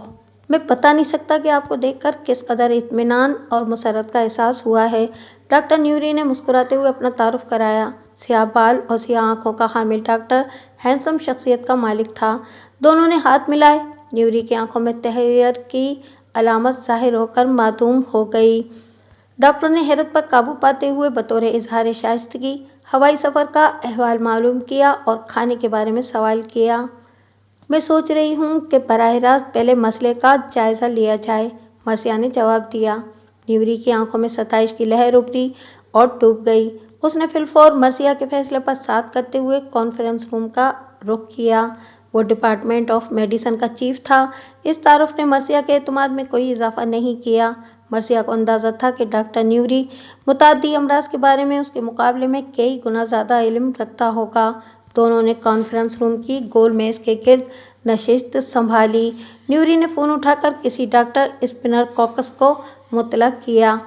Speaker 1: मैं बता नहीं सकता कि आपको देखकर किस कदर इत्मीनान और मुसर्रत का एहसास हुआ है, डॉक्टर न्यूरी ने मुस्कुराते हुए अपना तारुफ कराया। स्याह बाल और स्याह आंखों का हामिल डॉक्टर हैंडसम शख्सियत का मालिक था। दोनों ने हाथ मिलाए। न्यूरी की आंखों में तहैयर की अलामत जाहिर होकर मासूम हो गई। डॉक्टर ने हैरत पर काबू पाते हुए बतौर इजहार शाइस्तगी हवाई सफ़र का अहवाल मालूम किया और खाने के बारे में सवाल किया। मैं सोच रही हूँ कि बराह रास्त पहले मसले का जायज़ा लिया जाए, मर्सिया ने जवाब दिया। न्यूरी की आंखों में सताइश की लहर उभरी और डूब गई। उसने फिलफौर मर्सिया के फैसले पर साथ करते हुए कॉन्फ्रेंस रूम का रुख किया। वो डिपार्टमेंट ऑफ मेडिसिन का चीफ था। इस तारुफ ने मर्सिया के एतमाद में कोई इजाफा नहीं किया। मर्सिया को अंदाज़ा था कि डॉक्टर न्यूरी मुताद्दी अमराज के बारे में उसके मुकाबले में कई गुना ज़्यादा इल्म रखता होगा। दोनों ने कॉन्फ्रेंस रूम की गोल मेज के गिर्द नशिस्त संभाली। न्यूरी ने फ़ोन उठाकर किसी डॉक्टर स्पिनर कॉकस को मुतला किया।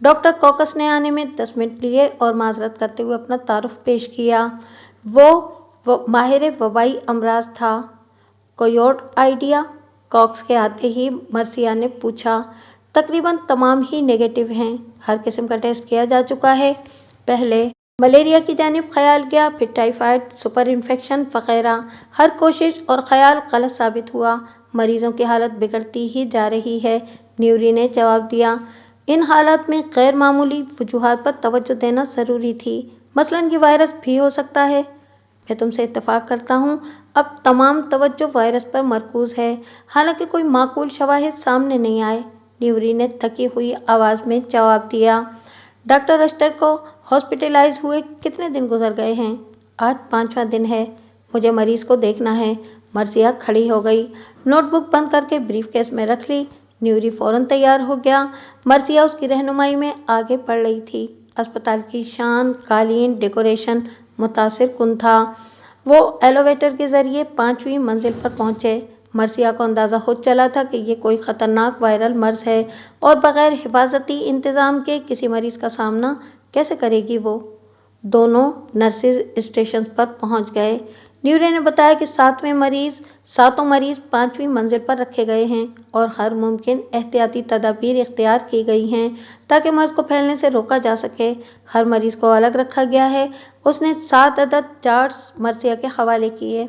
Speaker 1: डॉक्टर कॉकस ने आने में 10 मिनट लिए और माजरत करते हुए अपना तारुफ पेश किया। वो माहिर वबाई अमराज था। कोई और आइडिया? कॉक्स के आते ही मर्सिया ने पूछा। तकरीबन तमाम ही नेगेटिव हैं। हर किस्म का टेस्ट किया जा चुका है। पहले मलेरिया की जानिब ख्याल गया, फिर टाइफाइड, सुपर इन्फेक्शन वगैरह। हर कोशिश और ख्याल गलत साबित हुआ। मरीजों की हालत बिगड़ती ही जा रही है, न्यूरी ने जवाब दिया। इन हालात में गैर मामूली वजूहात पर तवज्जो देना ज़रूरी थी। मसलन ये वायरस भी हो सकता है। मैं तुमसे इत्तफाक करता हूँ, अब तमाम तवज्जो वायरस पर मरकूज है, हालांकि कोई माकूल शवाहिद सामने नहीं आए, न्यूरी ने थकी हुई आवाज़ में जवाब दिया। डॉक्टर रस्टर को हॉस्पिटलाइज हुए कितने दिन गुजर गए हैं? आज 5वां दिन है। मुझे मरीज को देखना है। मर्सिया खड़ी हो गई, नोटबुक बंद करके ब्रीफकेस में रख ली। न्यूरी फौरन तैयार हो गया। मर्सिया उसकी रहनुमाई में आगे बढ़ रही थी। अस्पताल की शान, कालीन, डेकोरेशन मुतासिर कुन था। वो एलिवेटर के जरिए 5वीं मंजिल पर पहुंचे। मर्सिया को अंदाज़ा हो चला था कि ये कोई ख़तरनाक वायरल मर्ज है और बग़ैर हिफाजती इंतज़ाम के किसी मरीज़ का सामना कैसे करेगी वो। दोनों नर्सेज स्टेशन पर पहुंच गए। न्यूरी ने बताया कि सातों मरीज 5वीं मंजिल पर रखे गए हैं और हर मुमकिन एहतियाती तदाबीर इख्तियार की गई हैं ताकि मर्ज को फैलने से रोका जा सके। हर मरीज को अलग रखा गया है। उसने 7 अदद चार्ट्स मर्सिया के हवाले किए।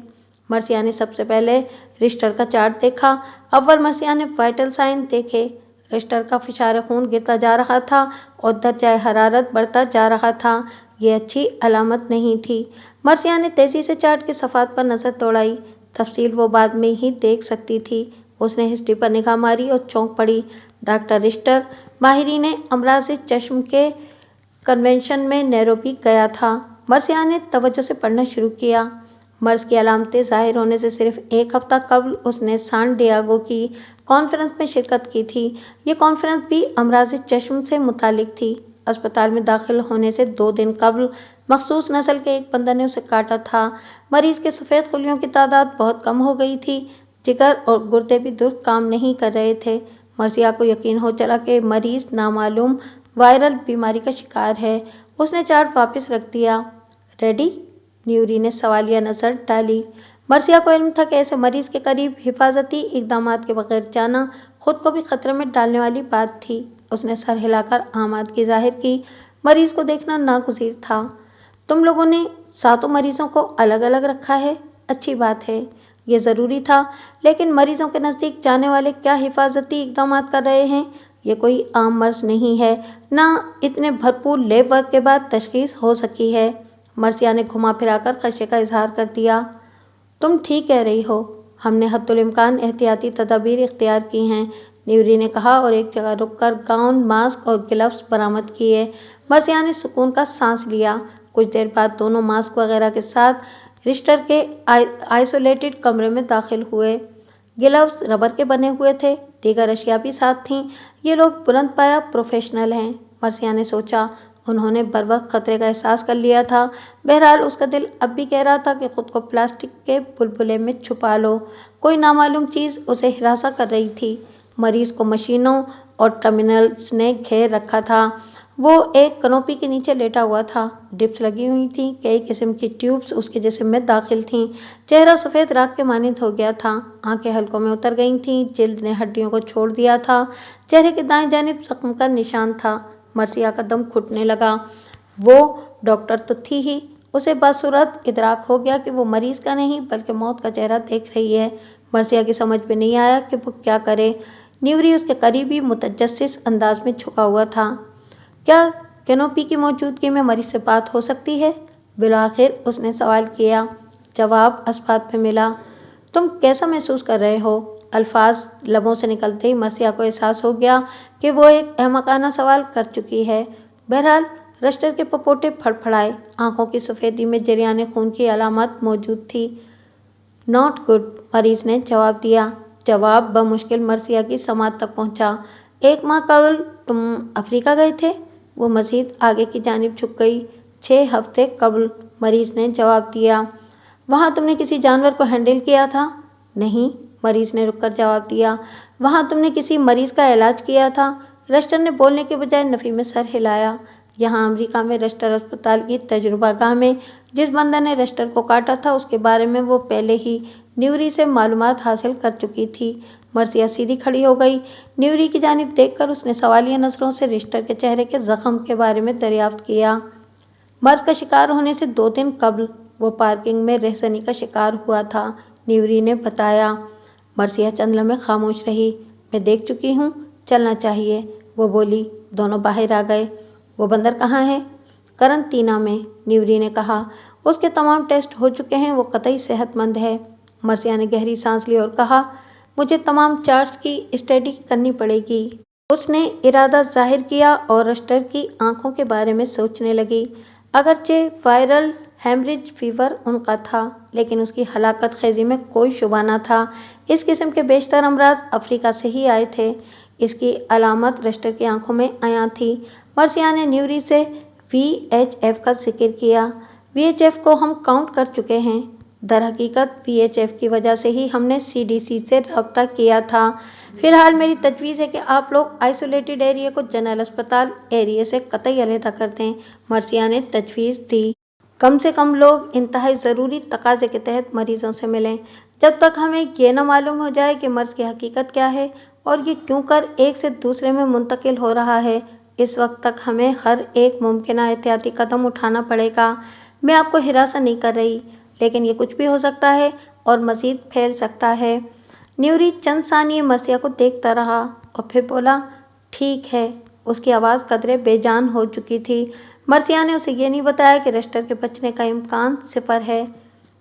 Speaker 1: मर्सिया ने सबसे पहले रिश्टर का चार्ट देखा। अव्वल मर्सिया ने वाइटल साइन देखे। रिश्टर का फिशार खून गिरता जा रहा था और दर्जा हरारत बढ़ता जा रहा था। ये अच्छी अलामत नहीं थी। मर्सिया ने तेजी से चार्ट के सफ़ात पर नज़र दौड़ाई। तफसील वो बाद में ही देख सकती थी। उसने हिस्ट्री पर निगाह मारी और चौंक पड़ी। डॉक्टर रिश्टर माहिरीन अमराज चश्म के कन्वेंशन में नैरोबी गया था। मर्सिया ने तवज्जो से पढ़ना शुरू किया। मर्ज की अलामतें ज़ाहिर होने से सिर्फ 1 हफ्ता कबल उसने सान डियागो की कॉन्फ्रेंस में शिरकत की थी। ये कॉन्फ्रेंस भी अमराज चश्म से मुतालिक थी। अस्पताल में दाखिल होने से 2 दिन कबल मखसूस नस्ल के एक बंदर ने उसे काटा था। मरीज के सफ़ेद खुलियों की तादाद बहुत कम हो गई थी। जिगर और गुर्दे भी दुरुस्त काम नहीं कर रहे थे। मर्सिया को यकीन हो चला कि मरीज नामालूम वायरल बीमारी का शिकार है। उसने चार्ट वापस रख दिया। रेडी? न्यूरी ने सवालिया नजर डाली। मर्सिया को इल्म था कि ऐसे मरीज के करीब हिफाजती इकदामात के बगैर जाना खुद को भी खतरे में डालने वाली बात थी। उसने सर हिलाकर आमादगी जाहिर की। मरीज को देखना नागुज़ीर था। तुम लोगों ने 7 मरीजों को अलग अलग रखा है, अच्छी बात है। ये ज़रूरी था, लेकिन मरीजों के नज़दीक जाने वाले क्या हिफाजती इकदामात कर रहे हैं? ये कोई आम मर्ज नहीं है, ना इतने भरपूर लैब वर्क के बाद तशखीस हो सकी है। मर्सिया ने घुमा फिराकर खदशे का इजहार कर दिया। तुम ठीक कह रही हो, हमने हद्दुल इम्कान एहतियाती तदाबीर इख्तियार की हैं, न्यूरी ने कहा और एक जगह रुककर गाउन, मास्क और ग्लव्स बरामद किए। मर्सिया ने सुकून का सांस लिया। कुछ देर बाद दोनों मास्क वगैरह के साथ रिश्टर के आइसोलेटेड कमरे में दाखिल हुए। ग्लव्स रबर के बने हुए थे, दीगर अशिया भी साथ थीं। ये लोग बुलंद पाया प्रोफेशनल हैं, मर्सिया ने सोचा। उन्होंने बरवक्त खतरे का एहसास कर लिया था। बहरहाल उसका दिल अब भी कह रहा था कि खुद को प्लास्टिक के बुलबुले में छुपा लो। कोई नामालूम चीज़ उसे हिरासा कर रही थी। मरीज को मशीनों और टर्मिनल्स ने घेर रखा था। वो एक कनोपी के नीचे लेटा हुआ था। ड्रिप्स लगी हुई थीं, कई किस्म की ट्यूब्स उसके जिस्म में दाखिल थीं। चेहरा सफ़ेद राख के मानिंद हो गया था। आंखें हलकों में उतर गई थीं। जिल्द ने हड्डियों को छोड़ दिया था। चेहरे के दाएं जानिब जख्म का निशान था। मर्सिया का दम घुटने लगा। वो डॉक्टर तो थी ही। उसे बासूरत इदराक हो गया कि वो मरीज का नहीं बल्कि मौत का चेहरा देख रही है। मर्सिया की समझ में नहीं आया कि वो क्या करे। न्यूरी उसके करीबी मुतजस्सिस अंदाज में झुका हुआ था। क्या कैनोपी की मौजूदगी में मरीज से बात हो सकती है? बिलाखिर उसने सवाल किया। जवाब असबात में मिला। तुम कैसा महसूस कर रहे हो? अल्फाज लबों से निकलते ही मर्सिया को एहसास हो गया कि वो एक अहमकाना सवाल कर चुकी है। बहरहाल रस्टर के पपोटे फड़फड़ाए। आंखों की सफ़ेदी में जरियाने खून की अलामत मौजूद थी। नॉट गुड, मरीज ने जवाब दिया। जवाब बमुश्किल मर्सिया की समात तक पहुंचा। 1 माह कबल तुम अफ्रीका गए थे? वो मजीद आगे की जानिब झुक गई। 6 हफ्ते कबल, मरीज ने जवाब दिया। वहाँ तुमने किसी जानवर को हैंडल किया था? नहीं, मरीज ने रुककर जवाब दिया। वहाँ तुमने किसी मरीज का इलाज किया था? रस्टर ने बोलने के बजाय नफी में सर हिलाया। यहाँ अमेरिका में रस्टर अस्पताल की तजुर्बागाह में जिस बंदर ने रस्टर को काटा था उसके बारे में वो पहले ही न्यूरी से मालूमात हासिल कर चुकी थी। मर्सिया सीधी खड़ी हो गई। न्यूरी की जानिब देखकर उसने सवालिया नजरों से रस्टर के चेहरे के जख्म के बारे में दरियाफ्त किया। मर्ज का शिकार होने से 2 दिन कबल वो पार्किंग में रहसनी का शिकार हुआ था, न्यूरी ने बताया। मर्सिया चंद लम्हे खामोश रही। मैं देख चुकी हूँ, चलना चाहिए, वो बोली। दोनों बाहर आ गए। वो बंदर कहाँ है? करंटीना में, न्यूरी ने कहा। उसके तमाम टेस्ट हो चुके हैं, वो कतई सेहतमंद है। मर्सिया ने गहरी सांस ली और कहा, मुझे तमाम चार्ट्स की स्टडी करनी पड़ेगी। उसने इरादा जाहिर किया और रस्टर की आंखों के बारे में सोचने लगी। अगरचे वायरल हेमरेज फीवर उनका था, लेकिन उसकी हलाकत खेजी में कोई शुबा न था। इस किस्म के बेशतर अमराज अफ्रीका से ही आए थे। इसकी अलामत रस्टर की आंखों में आया थी। मर्सिया ने न्यूरी से VHF का जिक्र किया। VHF को हम काउंट कर चुके हैं। दर हकीकत VHF की वजह से ही हमने CDC से रब्ता किया था। फिलहाल मेरी तजवीज़ है कि आप लोग आइसोलेटेड एरिया को जनरल अस्पताल एरिया से कतई अलहदा कर दें, मर्सिया ने तजवीज़ दी। कम से कम लोग इंतहाई ज़रूरी तकाजे के तहत मरीजों से मिलें, जब तक हमें ये न मालूम हो जाए कि मर्ज की हकीकत क्या है और ये क्यों कर एक से दूसरे में मुंतकिल हो रहा है। इस वक्त तक हमें हर एक मुमकिना एहतियाती कदम उठाना पड़ेगा। मैं आपको हिरासा नहीं कर रही, लेकिन ये कुछ भी हो सकता है और मज़ीद फैल सकता है। न्यूरी चंद सानिये मर्सिया को देखता रहा और फिर बोला, ठीक है। उसकी आवाज़ कदरे बेजान हो चुकी थी। मर्सिया ने उसे ये नहीं बताया कि रस्टर के बचने का इम्कान 0 है।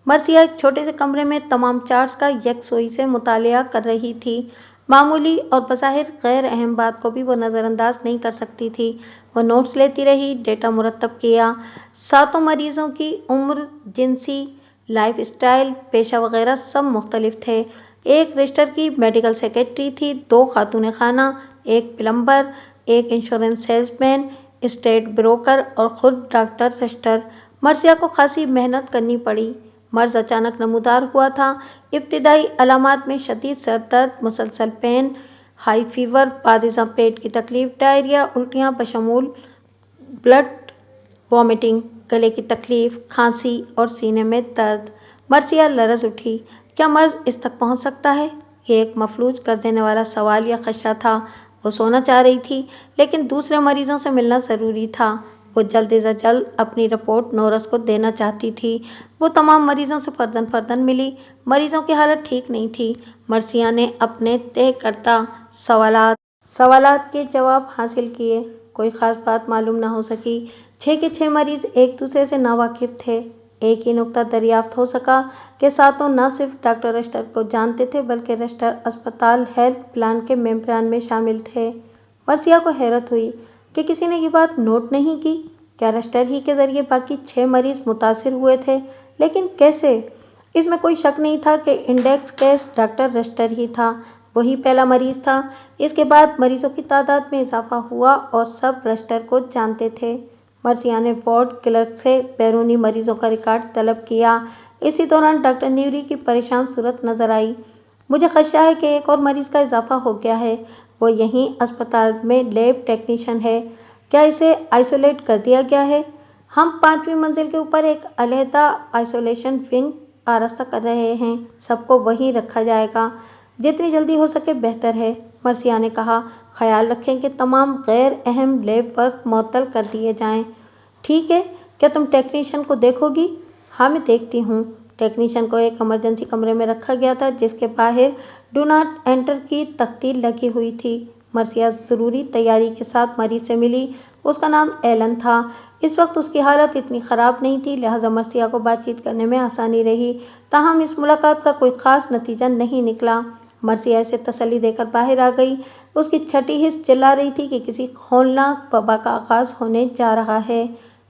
Speaker 1: मर्सिया एक छोटे से कमरे में तमाम चार्ट्स का यकसोई से मुतालिया कर रही थी। मामूली और बज़ाहिर गैर अहम बात को भी वो नज़रअंदाज नहीं कर सकती थी। वो नोट्स लेती रही, डेटा मुरतब किया। 7 मरीजों की उम्र, जिनसी, लाइफ स्टाइल, पेशा वगैरह सब मुख्तलिफ थे। एक रजिस्टर की मेडिकल सेक्रेटरी थी, 2 खातून खाना, एक प्लम्बर, एक इंश्योरेंस सेल्समैन, स्टेट ब्रोकर और खुद डॉक्टर रस्टर। मर्सिया को खासी मेहनत करनी पड़ी। मर्ज अचानक नमूदार हुआ था। इब्तिदाई अलामात में शदीद सर दर्द, मुसलसल पेन, हाई फीवर, बादिज़ा पेट की तकलीफ, डायरिया, उल्टियाँ बशमूल ब्लड वॉमिटिंग, गले की तकलीफ, खांसी और सीने में दर्द। मर्सिया लरज उठी। क्या मर्ज इस तक पहुंच सकता है? ये एक मफलूज कर देने वाला सवाल या खदशा था। वो सोना चाह रही थी, लेकिन दूसरे मरीजों से मिलना ज़रूरी था। वो जल्द से जल्द अपनी रिपोर्ट नोरस को देना चाहती थी। वो तमाम मरीजों से फर्दन फर्दन मिली। मरीजों की हालत ठीक नहीं थी। मर्सिया ने अपने तय करता सवालात के जवाब हासिल किए। कोई ख़ास बात मालूम न हो सकी। 6 के 6 मरीज एक दूसरे से नावाकिफ थे। एक ही नुक्ता दरियाफ्त हो सका कि सातों न सिर्फ डॉक्टर रस्टर को जानते थे, बल्कि रस्टर अस्पताल हेल्थ प्लान के मेंबरान में शामिल थे। मर्सिया को हैरत हुई कि किसी ने ये बात नोट नहीं की। क्या रस्टर ही के जरिए बाकी 6 मरीज मुतासिर हुए थे? लेकिन कैसे? इसमें कोई शक नहीं था कि इंडेक्स केस डॉक्टर रस्टर ही था। वही पहला मरीज था। इसके बाद मरीजों की तादाद में इजाफा हुआ और सब रस्टर को जानते थे। मर्सिया ने वार्ड क्लर्क से बैरूनी मरीजों का रिकॉर्ड तलब किया। इसी दौरान डॉक्टर न्यूरी की परेशान सूरत नजर आई। मुझे खदशा है कि एक और मरीज का इजाफा हो गया है। वो यहीं अस्पताल में लैब टेक्नीशियन है। क्या इसे आइसोलेट कर दिया गया है? हम 5वीं मंजिल के ऊपर एक अलहदा आइसोलेशन विंग आरास्ता कर रहे हैं। सबको वहीं रखा जाएगा। जितनी जल्दी हो सके बेहतर है, मर्सिया ने कहा। ख्याल रखें कि तमाम गैर अहम लैब वर्क मुअत्तल कर दिए जाएं। ठीक है। क्या तुम टेक्नीशियन को देखोगी? हाँ, मैं देखती हूँ। टेक्नीशियन को एक इमरजेंसी कमरे में रखा गया था, जिसके बाहर डू नॉट एंटर की तख्ती लगी हुई थी। मर्सिया ज़रूरी तैयारी के साथ मरीज से मिली। उसका नाम एलन था। इस वक्त उसकी हालत इतनी ख़राब नहीं थी, लिहाजा मर्सिया को बातचीत करने में आसानी रही। ताहम इस मुलाकात का कोई ख़ास नतीजा नहीं निकला। मर्सिया इसे तसल्ली देकर बाहर आ गई। उसकी छठी हिस्स चिल्ला रही थी कि किसी खौफनाक वबा का आगाज़ होने जा रहा है।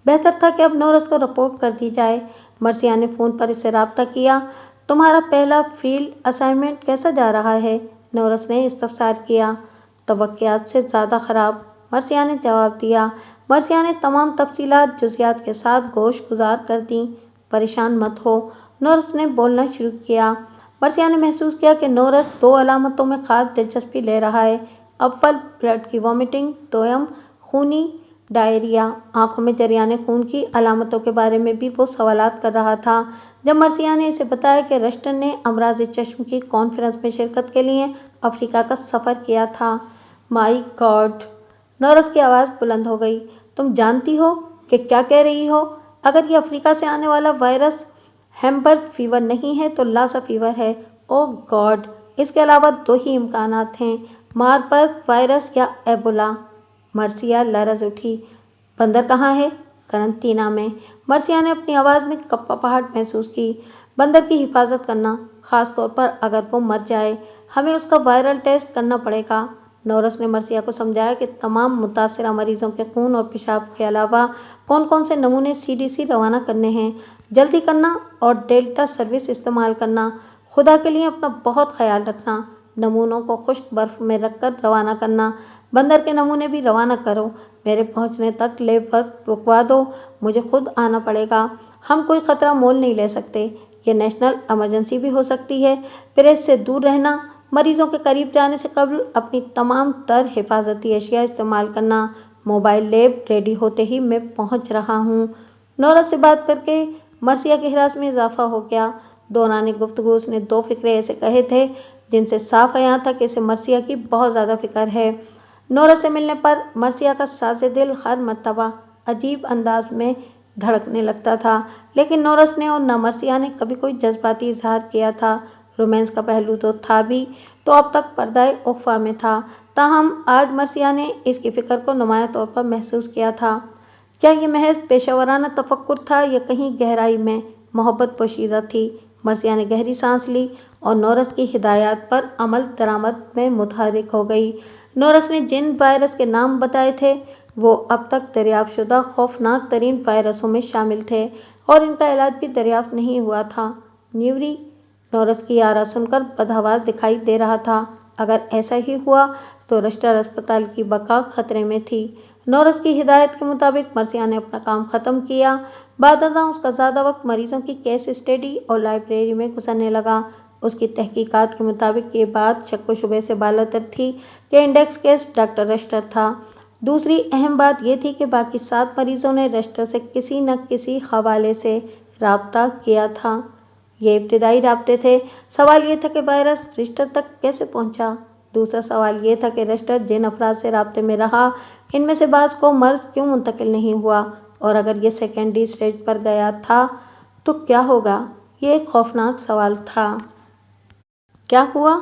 Speaker 1: बेहतर था कि अब नोरस को रिपोर्ट कर दी जाए। मर्सिया ने फ़ोन पर इससे राब्ता किया। तुम्हारा पहला फील्ड असाइनमेंट कैसा जा रहा है? नोरस ने इस्तफसार किया। तवक्कुआत से ज़्यादा ख़राब, मर्सिया ने जवाब दिया। मर्सिया ने तमाम तफसीलात जुज़ियात के साथ गोश गुजार कर दी। परेशान मत हो, नोरस ने बोलना शुरू किया। मर्सिया ने महसूस किया कि नोरस 2 अलामतों में ख़ास दिलचस्पी ले रहा है। अव्वल ब्लड की वॉमिटिंग, दोयम खूनी डायरिया। आंखों में जरियाने खून की अलामतों के बारे में भी वो सवालात कर रहा था। जब मर्सिया ने इसे बताया कि रस्टर ने अमराज़ चश्म की कॉन्फ्रेंस में शिरकत के लिए अफ्रीका का सफ़र किया था। माई गॉड, नोरस की आवाज़ बुलंद हो गई। तुम जानती हो कि क्या कह रही हो? अगर ये अफ्रीका से आने वाला वायरस हैम्बर्ग फीवर नहीं है तो लासा फीवर है। ओह गॉड, इसके अलावा 2 ही इम्कानात हैं, मारबर्ग वायरस या एबोला। मर्सिया लरज उठी। बंदर कहाँ है? करंटीना में। मर्सिया ने अपनी आवाज़ में कपकपाहट महसूस की। बंदर की हिफाजत करना, ख़ास तौर पर अगर वो मर जाए। हमें उसका वायरल टेस्ट करना पड़ेगा। नोरस ने मर्सिया को समझाया कि तमाम मुतासिरा मरीजों के खून और पेशाब के अलावा कौन कौन से नमूने CDC रवाना करने हैं। जल्दी करना और डेल्टा सर्विस इस्तेमाल करना। खुदा के लिए अपना बहुत ख्याल रखना। नमूनों को खुश्क बर्फ़ में रखकर रवाना करना। बंदर के नमूने भी रवाना करो। मेरे पहुंचने तक लैब वर्क रुकवा दो। मुझे खुद आना पड़ेगा। हम कोई ख़तरा मोल नहीं ले सकते। ये नेशनल इमरजेंसी भी हो सकती है। प्रेस से दूर रहना। मरीजों के करीब जाने से कबल अपनी तमाम तर हिफाजती अशिया इस्तेमाल करना। मोबाइल लैब रेडी होते ही मैं पहुंच रहा हूँ। नोरस से बात करके मर्सिया के हिरास में इजाफा हो गया। दौरान गुफ्तगू उसने 2 फ़िक्रे ऐसे कहे थे जिनसे साफ आया था कि इसे मर्सिया की बहुत ज़्यादा फिक्र है। नोरस से मिलने पर मर्सिया का साज़े दिल हर मर्तबा अजीब अंदाज में धड़कने लगता था, लेकिन नोरस ने और न मर्सिया ने कभी कोई जज्बाती इजहार किया था। रोमांस का पहलू तो था भी, तो अब तक पर्दाए उख्फा में था। ताहम आज मर्सिया ने इसकी फ़िक्र को नुमाया तौर पर महसूस किया था। क्या ये महज पेशेवराना तफक्कुर था या कहीं गहराई में मोहब्बत पोशीदा थी? मर्सिया ने गहरी सांस ली और नोरस की हिदायत पर अमल दरामद में मुतहर्रिक हो गई। नोरस ने जिन वायरस के नाम बताए थे वो अब तक दरियाफ्त शुदा खौफनाक तरीन वायरसों में शामिल थे और इनका इलाज भी दरियाफ्त नहीं हुआ था। न्यूरी, नोरस की आरा सुनकर बदहवास दिखाई दे रहा था। अगर ऐसा ही हुआ तो रस्टर अस्पताल की बका खतरे में थी। नोरस की हिदायत के मुताबिक मर्सिया ने अपना काम ख़त्म किया। बाद अज़ां उसका ज़्यादा वक्त मरीजों की केस स्टडी और लाइब्रेरी में गुजरने लगा। اس کی تحقیقات کے مطابق یہ بات شک و شبے سے بالاتر تھی کہ انڈیکس کیس ڈاکٹر رشٹر تھا۔ دوسری اہم بات یہ تھی کہ باقی 7 مریضوں نے رشٹر سے کسی نہ کسی حوالے سے رابطہ کیا تھا۔ یہ ابتدائی رابطے تھے۔ سوال یہ تھا کہ وائرس رشٹر تک کیسے پہنچا؟ دوسرا سوال یہ تھا کہ رشٹر جن افراد سے رابطے میں رہا، ان میں سے بعض کو مرض کیوں منتقل نہیں ہوا؟ اور اگر یہ سیکنڈری سٹیج پر گیا تھا تو کیا ہوگا؟ یہ ایک خوفناک سوال تھا۔ کیا ہوا؟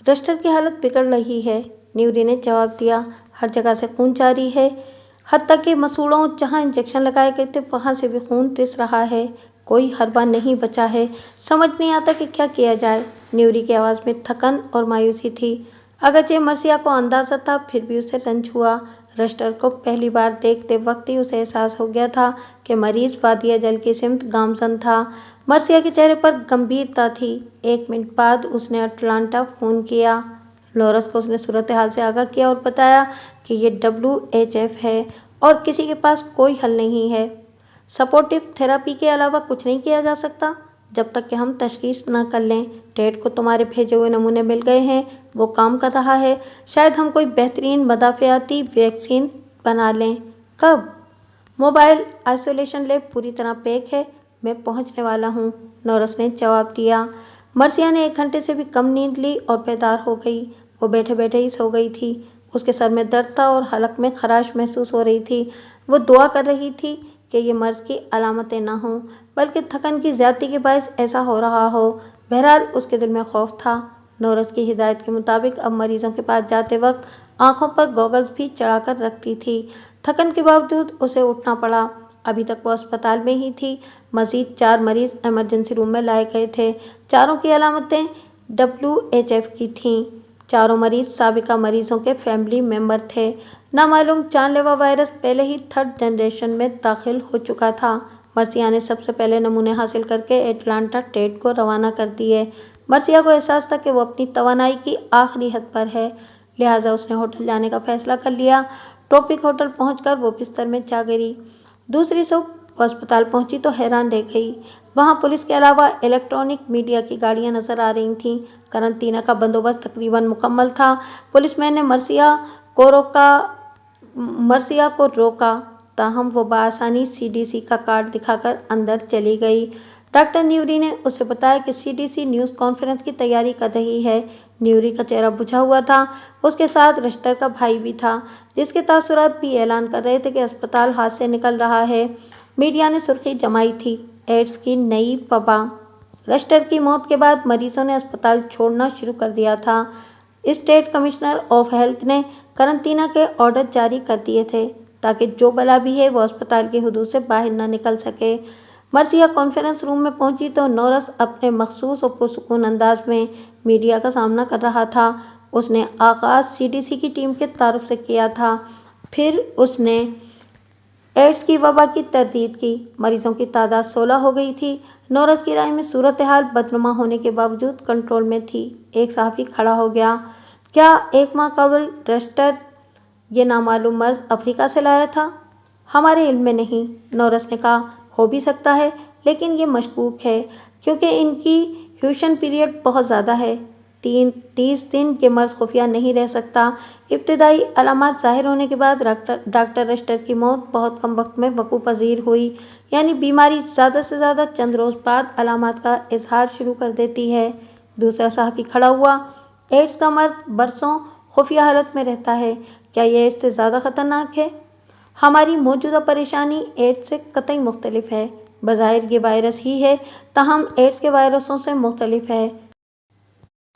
Speaker 1: رشٹر کی حالت بگڑ رہی ہے، نیوری نے جواب دیا۔ ہر جگہ سے خون جاری ہے، حتیٰ کہ مسوڑھوں جہاں انجیکشن لگائے گئے تھے وہاں سے بھی خون رس رہا ہے۔ کوئی حربہ نہیں بچا ہے۔ سمجھ نہیں آتا کہ کیا کیا جائے۔ نیوری کی آواز میں تھکن اور مایوسی تھی۔ اگرچہ مرثیہ کو اندازہ تھا پھر بھی اسے رنج ہوا۔ رشٹر کو پہلی بار دیکھتے وقت ہی اسے احساس ہو گیا تھا کہ مریض وادی اجل کی سمت گامزن تھا۔ مرثیہ کے چہرے پر گمبھیرتا تھی۔ 1 منٹ بعد اس نے اٹلانٹا فون کیا۔ نورس کو اس نے صورتحال سے آگاہ کیا اور بتایا کہ یہ WHF ہے اور کسی کے پاس کوئی حل نہیں ہے۔ سپورٹیو تھراپی کے علاوہ کچھ نہیں کیا جا سکتا جب تک کہ ہم تشخیص نہ کر لیں۔ ٹیڈ کو تمہارے بھیجے ہوئے نمونے مل گئے ہیں، وہ کام کر رہا ہے۔ شاید ہم کوئی بہترین مدافعتی ویکسین بنا لیں۔ کب؟ موبائل آئسولیشن لیب پوری طرح پیک ہے، میں پہنچنے والا ہوں، نورس نے جواب دیا۔ مرثیہ نے 1 گھنٹے سے بھی کم نیند لی اور بیدار ہو گئی۔ وہ بیٹھے بیٹھے ہی سو گئی تھی۔ اس کے سر میں درد تھا اور حلق میں خراش محسوس ہو رہی تھی۔ وہ دعا کر رہی تھی کہ یہ مرض کی علامتیں نہ ہوں بلکہ تھکن کی زیادتی کے باعث ایسا ہو رہا ہو۔ بہرحال اس کے دل میں خوف تھا۔ نورس کی ہدایت کے مطابق اب مریضوں کے پاس جاتے وقت آنکھوں پر گوگلز بھی چڑھا کر رکھتی تھی۔ تھکن کے باوجود اسے اٹھنا پڑا۔ ابھی تک وہ اسپتال میں ہی تھی۔ مزید 4 مریض ایمرجنسی روم میں لائے گئے تھے۔ چاروں کی علامتیں WHF کی تھیں۔ چاروں مریض سابقہ مریضوں کے فیملی ممبر تھے۔ نامعلوم جان لیوا وائرس پہلے ہی 3rd جنریشن میں داخل ہو چکا تھا۔ مرثیہ نے سب سے پہلے نمونے حاصل کر کے اٹلانٹا ٹیڈ کو روانہ کر دیے۔ مرثیہ کو احساس تھا کہ وہ اپنی توانائی کی آخری حد پر ہے، لہٰذا اس نے ہوٹل جانے کا فیصلہ کر لیا۔ ٹروپک ہوٹل پہنچ کر وہ بستر میں جا گری۔ دوسری صبح وہ اسپتال پہنچی تو حیران رہ گئی۔ وہاں پولیس کے علاوہ الیکٹرانک میڈیا کی گاڑیاں نظر آ رہی تھیں۔ قرنطینہ کا بندوبست تقریباً مکمل تھا۔ پولیس مین نے مرثیہ کو روکا، تاہم وہ بآسانی CDC کا کارڈ دکھا کر اندر چلی گئی۔ ڈاکٹر نیوری نے اسے بتایا کہ CDC نیوز کانفرنس کی تیاری کر رہی ہے۔ نیوری کا چہرہ بجھا ہوا تھا۔ اس کے ساتھ رشٹر کا بھائی بھی تھا، جس کے تاثرات بھی اعلان کر رہے تھے کہ اسپتال ہاتھ سے نکل رہا ہے۔ میڈیا نے سرخی جمائی تھی، ایڈز کی نئی وبا۔ رشٹر کی موت کے بعد مریضوں نے اسپتال چھوڑنا شروع کر دیا تھا۔ اسٹیٹ کمشنر آف ہیلتھ نے قرنطینہ کے آرڈر جاری کر دیے تھے تاکہ جو بلا بھی ہے وہ اسپتال کی حدود سے باہر نہ نکل سکے۔ مرثیہ کانفرنس روم میں پہنچی تو نورس اپنے مخصوص اور پرسکون انداز میں میڈیا کا سامنا کر رہا تھا۔ اس نے آغاز CDC کی ٹیم کے تعارف سے کیا تھا، پھر اس نے ایڈز کی وبا کی تردید کی۔ مریضوں کی تعداد 16 ہو گئی تھی۔ نورس کی رائے میں صورتحال بدنما ہونے کے باوجود کنٹرول میں تھی۔ ایک صحافی کھڑا ہو گیا۔ کیا 1 ماہ قبل رشٹر یہ نامعلوم مرض افریقہ سے لایا تھا؟ ہمارے علم میں نہیں، نورس نے کہا۔ ہو بھی سکتا ہے، لیکن یہ مشکوک ہے کیونکہ ان کی انکیوبیشن پیریڈ بہت زیادہ ہے۔ 30 دن یہ مرض خفیہ نہیں رہ سکتا۔ ابتدائی علامات ظاہر ہونے کے بعد ڈاکٹر رشٹر کی موت بہت کم وقت میں وقوع پذیر ہوئی، یعنی بیماری زیادہ سے زیادہ چند روز بعد علامات کا اظہار شروع کر دیتی ہے۔ دوسرا صحافی کھڑا ہوا۔ ایڈز کا مرض برسوں خفیہ حالت میں رہتا ہے، کیا یہ ایڈز سے زیادہ خطرناک ہے؟ ہماری موجودہ پریشانی ایڈز سے قطعی مختلف ہے۔ بظاہر یہ وائرس ہی ہے، تاہم ایڈز کے وائرسوں سے مختلف ہے۔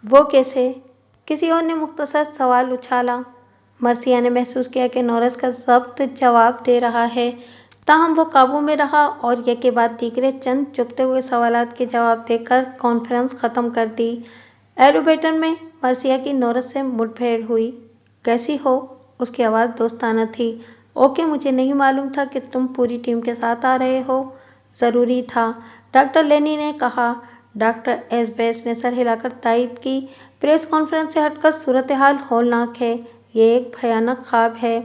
Speaker 1: وہ کیسے؟ کسی اور نے مختصر سوال اچھالا۔ مرثیہ نے محسوس کیا کہ نورس کا ضبط جواب دے رہا ہے، تاہم وہ قابو میں رہا اور یک کے بعد دیگرے چند چبھتے ہوئے سوالات کے جواب دے کر کانفرنس ختم کر دی۔ ایلیویٹر میں مرثیہ کی نورس سے مٹ بھیڑ ہوئی۔ کیسی ہو؟ اس کی آواز دوستانہ تھی۔ اوکے، مجھے نہیں معلوم تھا کہ تم پوری ٹیم کے ساتھ آ رہے ہو۔ ضروری تھا، ڈاکٹر لینی نے کہا۔ ڈاکٹر ایسبیس نے سر ہلا کر تائید کی۔ پریس کانفرنس سے ہٹ کر صورتحال ہولناک ہے۔ یہ ایک بھیانک خواب ہے۔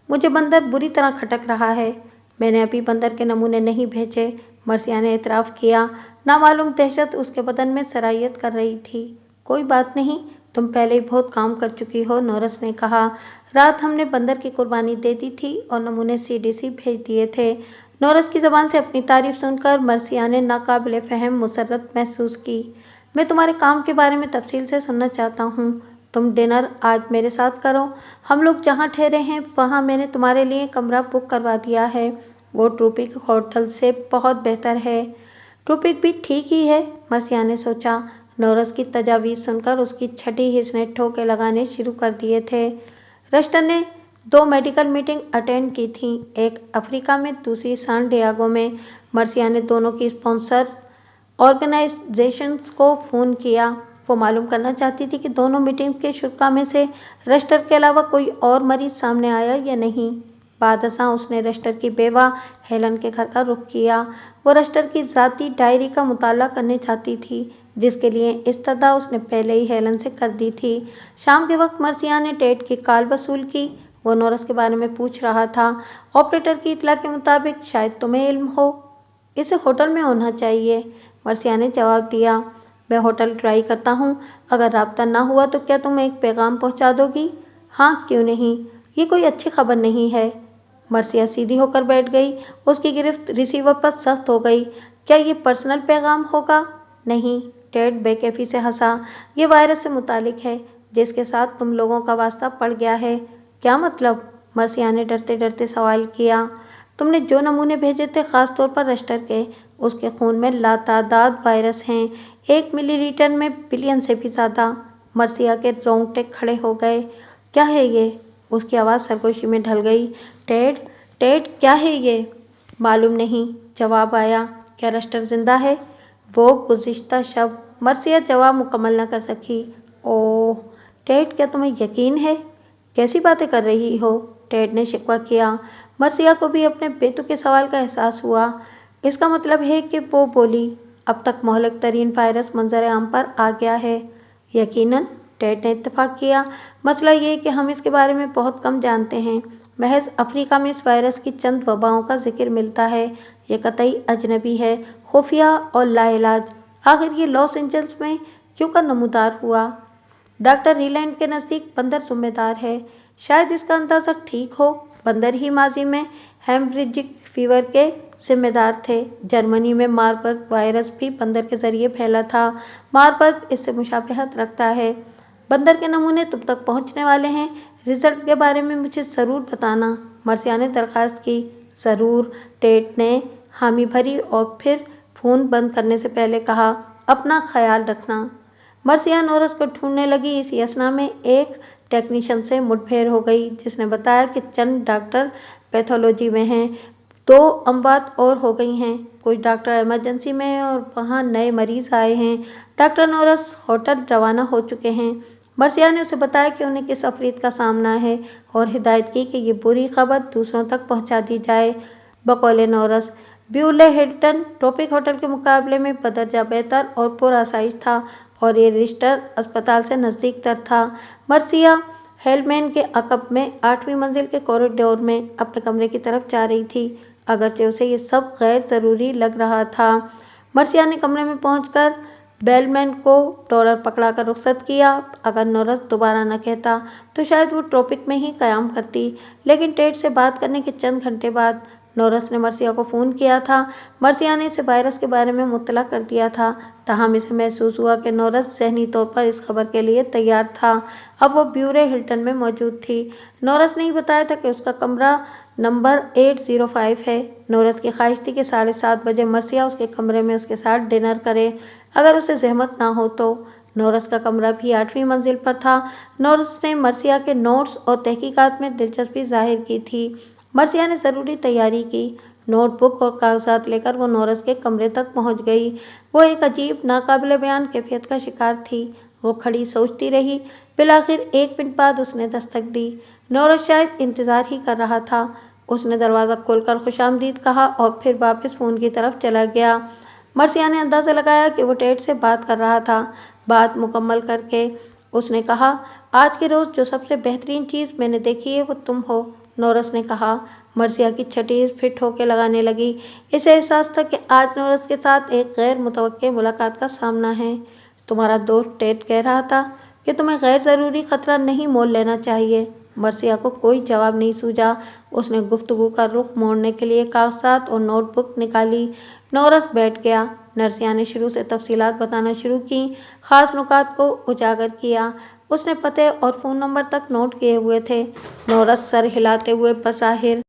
Speaker 1: مجھے بندر بری طرح کھٹک رہا ہے۔ میں نے ابھی بندر کے نمونے نہیں بھیجے، मर्सिया ने एतराफ़ किया। नामालूम दहशत उसके बदन में सरायत कर रही थी। कोई बात नहीं, तुम पहले ही बहुत काम कर चुकी हो, नोरस ने कहा। रात हमने बंदर की कुर्बानी दे दी थी और नमूने सीडीसी भेज दिए थे। नोरस की ज़बान से अपनी तारीफ सुनकर मर्सिया ने नाकाबिले फ़हम मुसर्रत महसूस की। मैं तुम्हारे काम के बारे में तफसील से सुनना चाहता हूँ। तुम डिनर आज मेरे साथ करो। हम लोग जहाँ ठहरे हैं वहाँ मैंने तुम्हारे लिए कमरा बुक करवा दिया है। वो ट्रॉपिक होटल से बहुत बेहतर है। ट्रॉपिक भी ठीक ही है, मर्सिया ने सोचा। नोरस की तजावीज़ सुनकर उसकी छठी हिस्स ने ठोके लगाने शुरू कर दिए थे। रस्टर ने 2 मेडिकल मीटिंग अटेंड की थी, एक अफ्रीका में, दूसरी सान डियागो में। मर्सिया ने दोनों की स्पॉन्सर ऑर्गेनाइजेशंस को फ़ोन किया। वो मालूम करना चाहती थी कि दोनों मीटिंग के शुरा में से रस्टर के अलावा कोई और मरीज सामने आया या नहीं। बादशाह उसने रस्टर की बेवा हेलन के घर का रुख किया। वो रस्टर की ज़ाती डायरी का मुताला करने चाहती थी, जिसके लिए इस्तदा उसने पहले ही हेलन से कर दी थी। शाम के वक्त मर्सिया ने टेड की कॉल वसूल की। वो नोरस के बारे में पूछ रहा था। ऑपरेटर की इतला के मुताबिक शायद तुम्हें इल्म हो, इसे होटल में होना चाहिए, मर्सिया ने जवाब दिया। मैं होटल ट्राई करता हूँ। अगर राब्ता ना हुआ तो क्या तुम एक पैगाम पहुँचा दोगी? हाँ, क्यों नहीं, ये कोई अच्छी खबर नहीं है। मर्सिया सीधी होकर बैठ गई। उसकी गिरफ्त रिसीवर पर सख्त हो गई। क्या ये पर्सनल पैगाम होगा? नहीं, टेड बेकैफी से हंसा। ये वायरस से मुतालिक है, जिसके साथ तुम लोगों का वास्ता पड़ गया है। क्या मतलब? मर्सिया ने डरते डरते सवाल किया। तुमने जो नमूने भेजे थे, खास तौर पर रस्टर के, उसके खून में लातादाद वायरस हैं, 1 मिलीलीटर में बिलियन से भी ज़्यादा। मर्सिया के रोंगटे खड़े हो गए। क्या है ये? उसकी आवाज़ सरगोशी में ढल गई। टेड, टेड, क्या है ये? मालूम नहीं, जवाब आया। क्या रस्टर जिंदा है? वो गुज़िश्ता शब। मर्सिया जवाब मुकम्मल न कर सकी। ओह टेड, क्या तुम्हें यकीन है? कैसी बातें कर रही हो? टेड ने शिकवा किया। मर्सिया को भी अपने बेतुके सवाल का एहसास हुआ। इसका मतलब है कि वो बोली, अब तक मोहलक तरीन वायरस मंजर आम पर आ गया है। यकीनन, टेड ने इत्तफाक किया। मसला ये कि हम इसके बारे में बहुत कम जानते हैं। महज अफ्रीका में इस वायरस की चंद वबाओं का जिक्र मिलता है। ये कतई अजनबी है, खुफिया और लाइलाज। आखिर ये लॉस एंजल्स में क्यों का नमूदार हुआ? डॉक्टर रीलैंड के नज़दीक बंदर जिम्मेदार है। शायद इसका अंदाज़ा ठीक हो। बंदर ही माजी में हेमरेजिक फीवर के जिम्मेदार थे। जर्मनी में मारबर्ग वायरस भी बंदर के जरिए फैला था। मारबर्ग इससे मुशाबहत रखता है। बंदर के नमूने तुम तक पहुंचने वाले हैं। रिजल्ट के बारे में मुझे ज़रूर बताना, मर्सिया ने दरख्वास्त की। ज़रूर, टेड ने हामी भरी और फिर फ़ोन बंद करने से पहले कहा, अपना ख्याल रखना। मर्सिया नोरस को ढूंढने लगी। इसी असना में एक टेक्नीशियन से मुठभेड़ हो गई, जिसने बताया कि चंद डॉक्टर पैथोलॉजी में हैं, 2 अमवात और हो गई हैं। कुछ डॉक्टर इमरजेंसी में हैं और वहाँ नए मरीज आए हैं। डॉक्टर नोरस होटल रवाना हो चुके हैं। मर्सिया ने उसे बताया कि उन्हें किस अफरीत का सामना है और हिदायत की कि ये बुरी खबर दूसरों तक पहुँचा दी जाए। बकौले नोरस, ब्यूले हिल्टन ट्रॉपिक होटल के मुकाबले में बदरजा बेहतर और पुरआसाइश था और ये रिस्टर अस्पताल से नज़दीक तर था। मर्सिया हेलमैन के अकब में 8वीं मंजिल के कॉरिडोर में अपने कमरे की तरफ जा रही थी, अगरचे उसे ये सब गैर ज़रूरी लग रहा था। मर्सिया ने कमरे में पहुंचकर बेलमैन को डॉलर पकड़ाकर रुखसत किया। अगर नोरस दोबारा न कहता तो शायद वो ट्रॉपिक में ही क़याम करती, लेकिन टेड से बात करने के चंद घंटे बाद नोरस ने मर्सिया को फ़ोन किया था। मर्सिया ने इसे वायरस के बारे में मुत्तला कर दिया था, ताहम इसे महसूस हुआ कि नोरस ज़हनी तौर पर इस खबर के लिए तैयार था। अब वो ब्यूरे हिल्टन में मौजूद थी। नोरस ने ही बताया था कि उसका कमरा नंबर 805 है। नोरस की ख्वाहिश थी कि 7:30 बजे मर्सिया उसके कमरे में उसके साथ डिनर करे, अगर उसे जहमत ना हो तो। नोरस का कमरा भी 8वीं मंजिल पर था। नोरस ने मर्सिया के नोट्स और तहकीकात में दिलचस्पी जाहिर की थी। मर्सिया ने ज़रूरी तैयारी की। नोटबुक और कागजात लेकर वो नोरस के कमरे तक पहुंच गई। वो एक अजीब, नाकाबिले बयान कैफियत का शिकार थी। वो खड़ी सोचती रही। बिलाखिर 1 मिनट बाद उसने दस्तक दी। नोरस शायद इंतज़ार ही कर रहा था। उसने दरवाज़ा खोलकर खुशामदीद कहा और फिर वापस फ़ोन की तरफ चला गया। मर्सिया ने अंदाज़ा लगाया कि वो टेड से बात कर रहा था। बात मुकम्मल करके उसने कहा, आज के रोज़ जो सबसे बेहतरीन चीज़ मैंने देखी है वो तुम हो। नोरस ने कहा, مرثیہ کی چھٹی فٹ ہو کے لگانے لگی۔ اسے احساس تھا کہ آج نورس کے ساتھ ایک غیر متوقع ملاقات کا سامنا ہے۔ تمہارا دوست ٹیڈ کہہ رہا تھا کہ تمہیں غیر ضروری خطرہ نہیں مول لینا چاہیے۔ مرثیہ کو کوئی جواب نہیں سوجا۔ اس نے گفتگو کا رخ موڑنے کے لیے کاغذات اور نوٹ بک نکالی۔ نورس بیٹھ گیا۔ مرثیہ نے شروع سے تفصیلات بتانا شروع کیں، خاص نکات کو اجاگر کیا۔ اس نے پتے اور فون نمبر تک نوٹ کیے ہوئے تھے۔ نورس سر ہلاتے ہوئے بظاہر